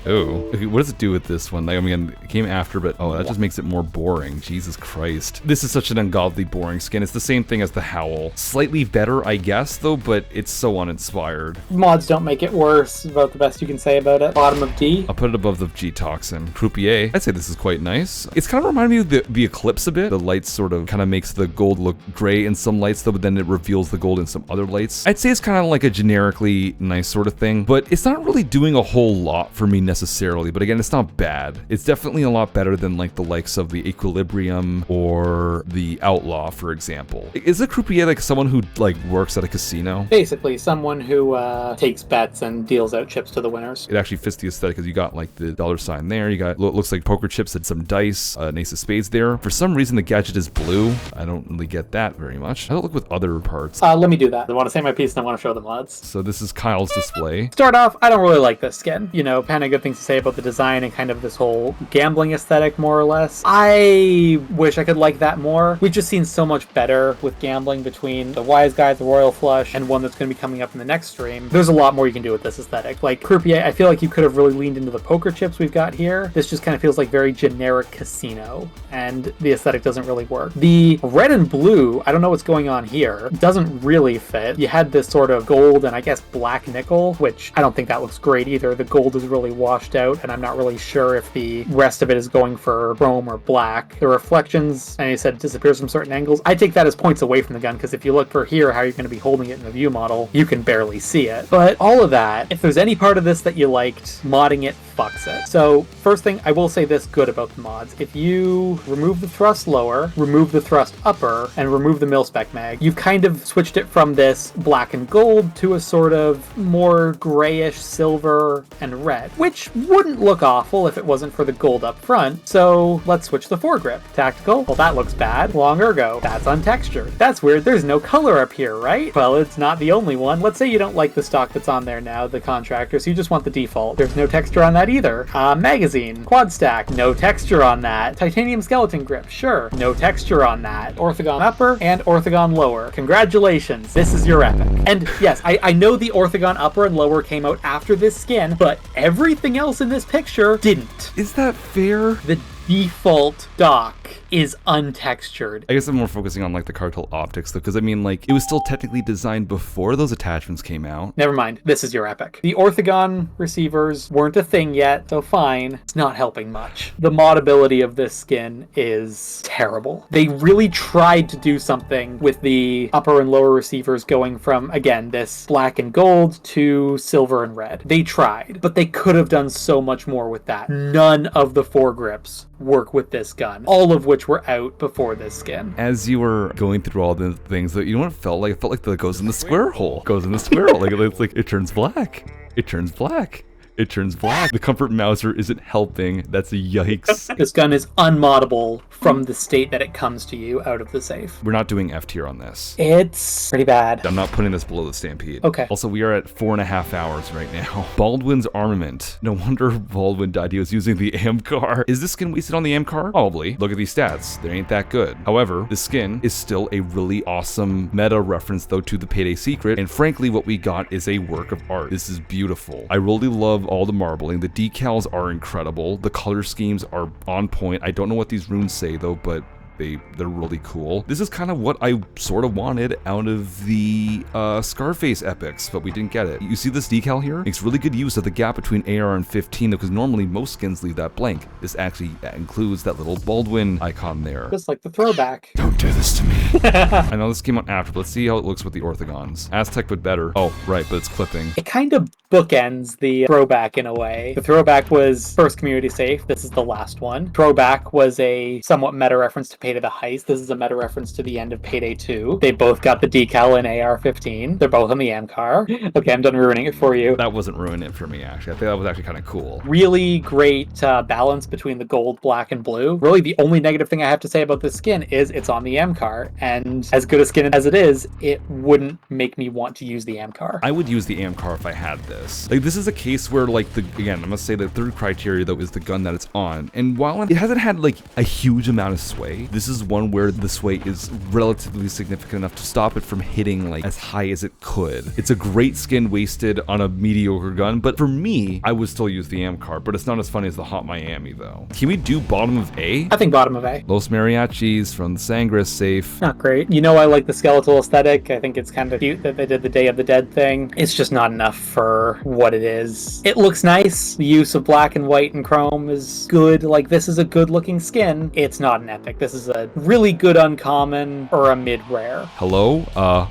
Oh, okay, what does it do with this one? Like, I mean, it came after, but oh, that just makes it more boring. Jesus Christ. This is such an ungodly boring skin. It's the same thing as the Howl. Slightly better, I guess, though, but it's so uninspired. Mods don't make it worse. About the best you can say about it. Bottom of D. I'll put it above the G-Toxin. Croupier, I'd say this is quite nice. It's kind of reminding me of the Eclipse a bit. The lights sort of kind of makes the gold look gray in some lights, though, but then it reveals the gold in some other lights. I'd say it's kind of like a generically nice sort of thing, but it's not really doing a whole lot for me necessarily, but again, it's not bad. It's definitely a lot better than like the likes of the Equilibrium or the Outlaw, for example. Is a croupier like someone who like works at a casino? Basically, someone who takes bets and deals out chips to the winners. It actually fits the aesthetic because you got like the $sign there. You got looks like poker chips and some dice, an ace of spades there. For some reason, the gadget is blue. I don't really get that very much. How does it look with other parts? Let me do that. I want to say my piece and I want to show the mods. So this is Kyle's display. Start off, I don't really like this skin. You know, Phann had good things to say about the design and kind of this whole gambling aesthetic, more or less. I wish I could like that more. We've just seen so much better with gambling between the Wise Guy, the Royal Flush, and one that's going to be coming up in the next stream. There's a lot more you can do with this aesthetic. Like Croupier, I feel like you could have really leaned into the poker chips we've got here. This just kind of feels like very generic casino, and the aesthetic doesn't really work. The red and blue, I don't know what's going on here, doesn't really fit. You had this sort of gold and I guess black nickel, which I don't think that looks great either. The gold is really washed out, and I'm not really sure if the rest of it is going for chrome or black. The reflections, and you said it disappears from certain angles. I take that as points away from the gun, because if you look for here, how you're going to be holding it in the view model, you can barely see it. But all of that, if there's any part of this that you liked, modding it fucks it. So first thing, I will say this good about the mods. If you remove the thrust lower, remove the thrust upper, and remove the mil-spec mag, you've kind of switched it from this black and gold to a sort of more grayish silver and red, which wouldn't look awful if it wasn't for the gold up front. So let's switch the foregrip. Tactical, well that looks bad. Long ergo, that's untextured. That's weird, there's no color up here, right? Well, it's not the only one. Let's say you don't like the stock that's on there now, the contractor, so you just want the default. There's no texture on that either. Magazine, quad stack, no texture on that. Titanium skeleton grip, sure, no texture on that. Orthogon upper and orthogon lower. Congratulations, this is your epic. And yes, I know the orthogon upper and lower came out after this skin, but everything else in this picture didn't. Is that fair? The default dock is untextured. I guess I'm more focusing on like the cartel optics though, because I mean like it was still technically designed before those attachments came out. Never mind, this is your epic. The orthogon receivers weren't a thing yet, so fine. It's not helping much. The modability of this skin is terrible. They really tried to do something with the upper and lower receivers going from, again, this black and gold to silver and red. They tried, but they could have done so much more with that. None of the foregrips work with this gun, all of which were out before this skin. As you were going through all the things, you know what it felt like? It felt like the goes in the square hole. Goes in the square hole. It's like it turns black. It turns black. It turns black. The comfort mouser isn't helping. That's a yikes. This gun is unmoddable from the state that it comes to you out of the safe. We're not doing F tier on this. It's pretty bad. I'm not putting this below the Stampede. Okay. Also, we are at 4.5 hours right now. Baldwin's armament. No wonder Baldwin died. He was using the AMCAR. Is this skin wasted on the AMCAR? Probably. Look at these stats. They ain't that good. However, the skin is still a really awesome meta reference though to the Payday secret. And frankly, what we got is a work of art. This is beautiful. I really love all the marbling. The decals are incredible. The color schemes are on point. I don't know what these runes say though, but they're really cool. This is kind of what I sort of wanted out of the Scarface epics, but we didn't get it. You see this decal here? Makes really good use of the gap between AR and 15, because normally most skins leave that blank. This actually includes that little Baldwin icon there. Just like the throwback. Don't do this to me. I know this came out after, but let's see how it looks with the orthogons. Aztec, but better. Oh, right, but it's clipping. It kind of bookends the throwback in a way. The throwback was first community safe. This is the last one. Throwback was a somewhat meta reference to Payday the Heist. This is a meta reference to the end of Payday 2. They both got the decal in AR-15. They're both on the AMCAR. Okay, I'm done ruining it for you. That wasn't ruining it for me, actually. I think that was actually kind of cool. Really great balance between the gold, black, and blue. Really, the only negative thing I have to say about this skin is it's on the AMCAR, and as good a skin as it is, it wouldn't make me want to use the AMCAR. I would use the AMCAR if I had this. Like, this is a case where, like, again, I must say the third criteria, though, is the gun that it's on. And while it hasn't had, like, a huge amount of sway, this is one where the sway is relatively significant enough to stop it from hitting, like, as high as it could. It's a great skin wasted on a mediocre gun, but for me, I would still use the AMCAR, but it's not as funny as the Hot Miami, though. Can we do bottom of A? I think bottom of A. Los Mariachis from the Sangres safe. Not great. You know, I like the skeletal aesthetic. I think it's kind of cute that they did the Day of the Dead thing. It's just not enough for what it is. It looks nice. The use of black and white and chrome is good. Like, this is a good looking skin. It's not an epic. This is a really good uncommon or a mid-rare. Hello,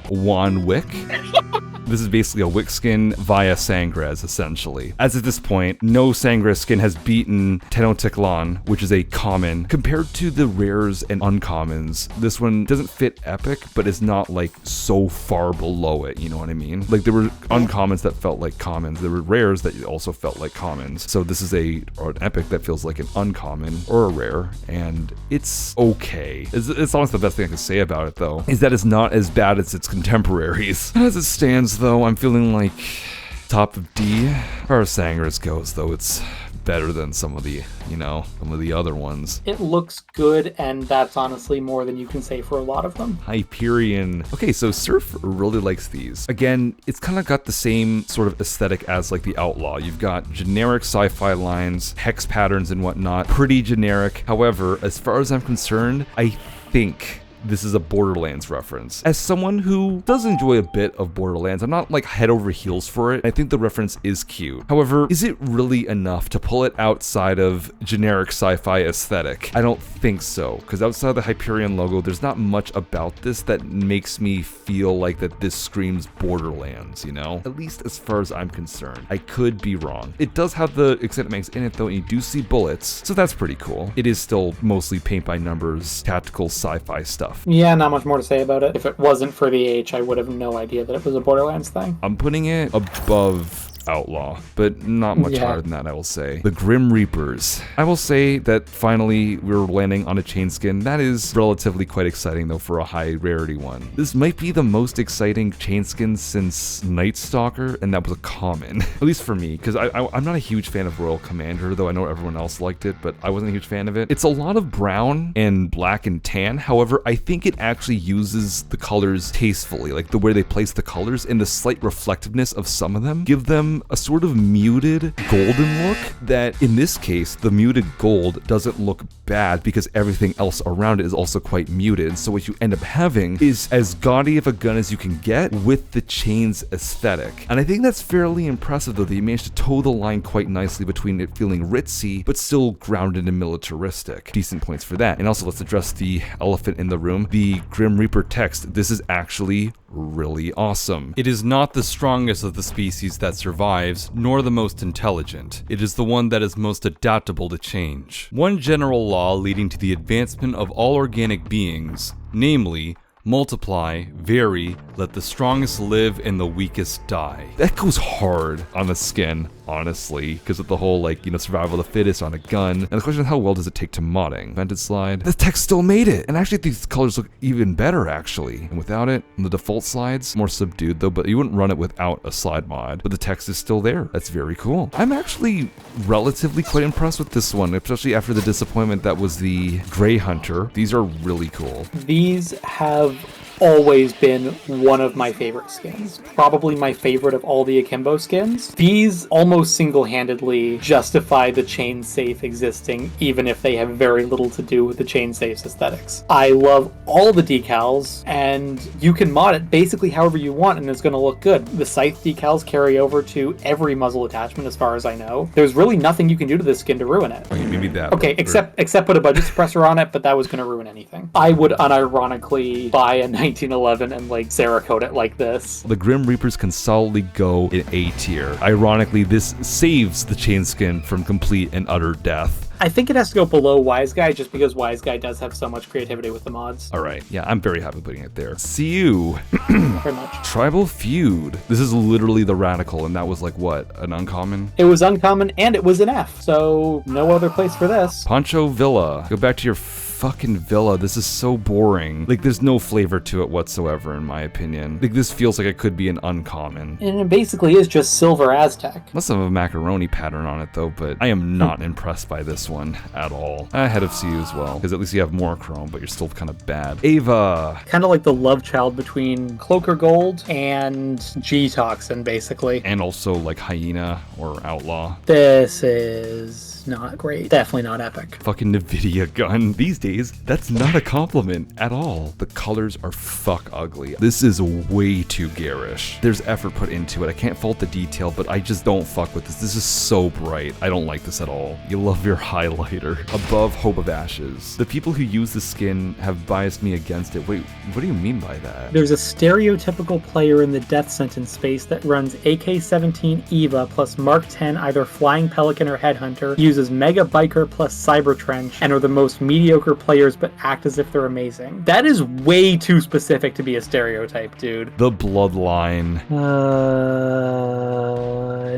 Juan Wick. This is basically a Wick skin via Sangres, essentially. As at this point, no Sangres skin has beaten Tenochtitlan, which is a common. Compared to the rares and uncommons, this one doesn't fit epic, but is not, like, so far below it, you know what I mean? Like, there were uncommons that felt like commons. There were rares that also felt like commons. So this is an epic that feels like an uncommon or a rare, and it's okay. It's honestly the best thing I can say about it, though, is that it's not as bad as its contemporaries. As it stands, though, I'm feeling like top of D. As far as Sangres goes, though, it's better than some of the, some of the other ones. It looks good, and that's honestly more than you can say for a lot of them. Hyperion. Okay, so Surf really likes these. Again, it's kind of got the same sort of aesthetic as like the Outlaw. You've got generic sci-fi lines, hex patterns and whatnot. Pretty generic. However, as far as I'm concerned, I think this is a Borderlands reference. As someone who does enjoy a bit of Borderlands, I'm not like head over heels for it. I think the reference is cute. However, is it really enough to pull it outside of generic sci-fi aesthetic? I don't think so, because outside of the Hyperion logo, there's not much about this that makes me feel like that this screams Borderlands, At least as far as I'm concerned. I could be wrong. It does have the extended mags in it though, and you do see bullets, so that's pretty cool. It is still mostly paint by numbers, tactical sci-fi stuff. Yeah, not much more to say about it. If it wasn't for the H, I would have no idea that it was a Borderlands thing. I'm putting it above Outlaw, but not much higher than that, I will say. The Grim Reapers. I will say that finally we're landing on a chain skin. That is relatively quite exciting though for a high rarity one. This might be the most exciting chain skin since Night Stalker, and that was a common. At least for me, because I'm not a huge fan of Royal Commander, though I know everyone else liked it, but I wasn't a huge fan of it. It's a lot of brown and black and tan. However, I think it actually uses the colors tastefully, like the way they place the colors and the slight reflectiveness of some of them give them a sort of muted golden look that in this case, the muted gold doesn't look bad because everything else around it is also quite muted. So what you end up having is as gaudy of a gun as you can get with the chains aesthetic. And I think that's fairly impressive though, that you managed to toe the line quite nicely between it feeling ritzy, but still grounded and militaristic. Decent points for that. And also let's address the elephant in the room, the Grim Reaper text. This is actually really awesome. It is not the strongest of the species that survives, nor the most intelligent. It is the one that is most adaptable to change. One general law leading to the advancement of all organic beings, namely, multiply, vary, let the strongest live and the weakest die. That goes hard on the skin, honestly, because of the whole, survival of the fittest on a gun. And the question is, how well does it take to modding? Vented slide. The text still made it. And actually, these colors look even better, actually. And without it, the default slides, more subdued though, but you wouldn't run it without a slide mod. But the text is still there. That's very cool. I'm actually relatively quite impressed with this one, especially after the disappointment that was the Grey Hunter. These are really cool. These have always been one of my favorite skins. Probably my favorite of all the Akimbo skins. These almost single-handedly justify the chain safe existing, even if they have very little to do with the chain safe's aesthetics. I love all the decals, and you can mod it basically however you want, and it's going to look good. The scythe decals carry over to every muzzle attachment, as far as I know. There's really nothing you can do to this skin to ruin it. Okay, maybe that. Okay, except put a budget suppressor on it, but that was going to ruin anything. I would unironically buy a 1911 and like Cerakote it like this. The Grim Reapers can solidly go in A tier. Ironically, this saves the chain skin from complete and utter death. I think it has to go below Wise Guy just because Wise Guy does have so much creativity with the mods. All right, yeah, I'm very happy putting it there. CU. Very much. Tribal Feud. This is literally the radical, and that was like what? An uncommon? It was uncommon and it was an F, so no other place for this. Poncho Villa. Go back to your fucking villa. This is so boring. Like, there's no flavor to it whatsoever, in my opinion. Like, this feels like it could be an uncommon. And it basically is just Silver Aztec. Must have a macaroni pattern on it, though, but I am not impressed by this one at all. Ahead of CU as well, because at least you have more chrome, but you're still kind of bad. Ava. Kind of like the love child between Cloaker Gold and G-Toxin, basically. And also, like, Hyena or Outlaw. This is not great. Definitely not epic. Fucking NVIDIA gun. These days, that's not a compliment at all. The colors are fuck ugly. This is way too garish. There's effort put into it. I can't fault the detail, but I just don't fuck with this. This is so bright. I don't like this at all. You love your highlighter. Above Hope of Ashes. The people who use the skin have biased me against it. Wait, what do you mean by that? There's a stereotypical player in the death sentence space that runs AK-17 EVA plus Mark 10 either Flying Pelican or Headhunter, uses Mega Biker plus Cyber Trench, and are the most mediocre players but act as if they're amazing. That is way too specific to be a stereotype, dude. The Bloodline.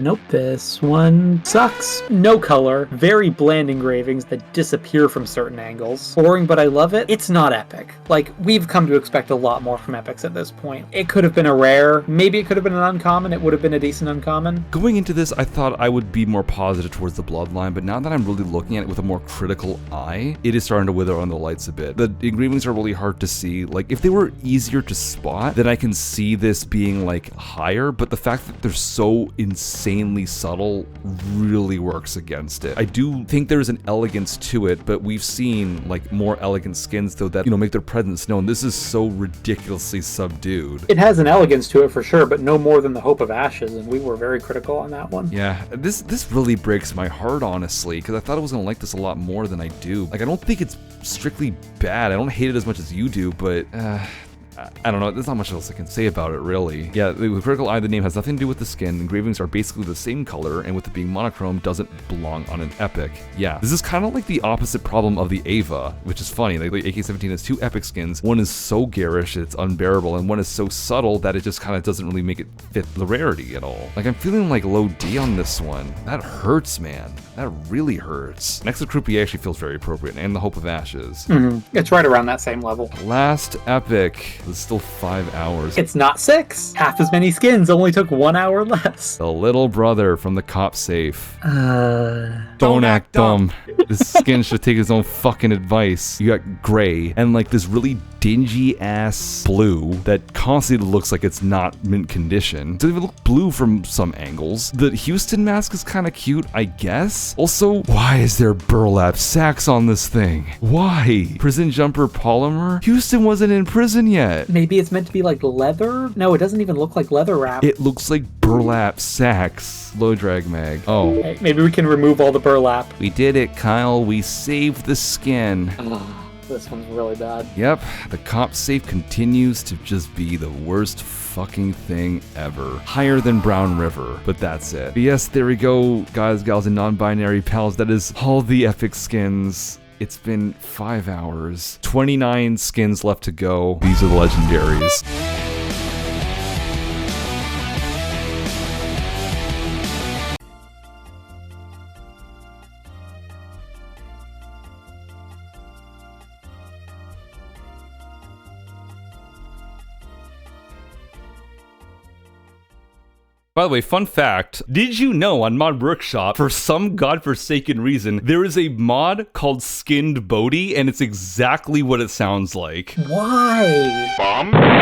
Nope, this one sucks. No color, very bland engravings that disappear from certain angles. Boring, but I love it. It's not epic. Like, we've come to expect a lot more from epics at this point. It could have been a rare, maybe it could have been an uncommon, it would have been a decent uncommon. Going into this, I thought I would be more positive towards the Bloodline, but now that I'm really looking at it with a more critical eye, it is starting to wither on the lights a bit. The engravings are really hard to see. Like, if they were easier to spot, then I can see this being like higher, but the fact that they're so insanely subtle really works against it. I do think there's an elegance to it, but we've seen like more elegant skins though that, you know, make their presence known. This is so ridiculously subdued. It has an elegance to it for sure, but no more than the Hope of Ashes, and we were very critical on that one. Yeah, this really breaks my heart, honestly, because I thought I was gonna like this a lot more than I do. Like, I don't think it's strictly bad. I don't hate it as much as you do, but I don't know, there's not much else I can say about it, really. Yeah, the critical eye, the name has nothing to do with the skin. The engravings are basically the same color, and with it being monochrome, doesn't belong on an epic. Yeah, this is kind of like the opposite problem of the Ava, which is funny. Like, the AK-17 has two epic skins. One is so garish, it's unbearable, and one is so subtle that it just kind of doesn't really make it fit the rarity at all. Like, I'm feeling like low D on this one. That hurts, man. That really hurts. Next to Croupier actually feels very appropriate, and the Hope of Ashes. It's right around that same level. Last epic. It's still 5 hours. It's not 6. Half as many skins, only took 1 hour less. The little brother from the cop safe. Don't act dumb. This skin should take his own fucking advice. You got gray and like this really dingy ass blue that constantly looks like it's not mint condition. It doesn't even look blue from some angles. The Houston mask is kind of cute, I guess. Also, why is there burlap sacks on this thing? Why? Prison jumper polymer? Houston wasn't in prison yet. Maybe it's meant to be like leather? No, it doesn't even look like leather wrap. It looks like burlap sacks. Low drag mag. Oh. Okay, maybe we can remove all the burlap. We did it, Kyle. We saved the skin. This one's really bad. Yep, the cop safe continues to just be the worst fucking thing ever. Higher than Brown River, but that's it. But yes, there we go, guys, gals, and non-binary pals. That is all the epic skins. It's been 5 hours. 29 skins left to go. These are the legendaries. By the way, fun fact, did you know on Mod Workshop, for some godforsaken reason, there is a mod called Skinned Bodhi, and it's exactly what it sounds like. Why?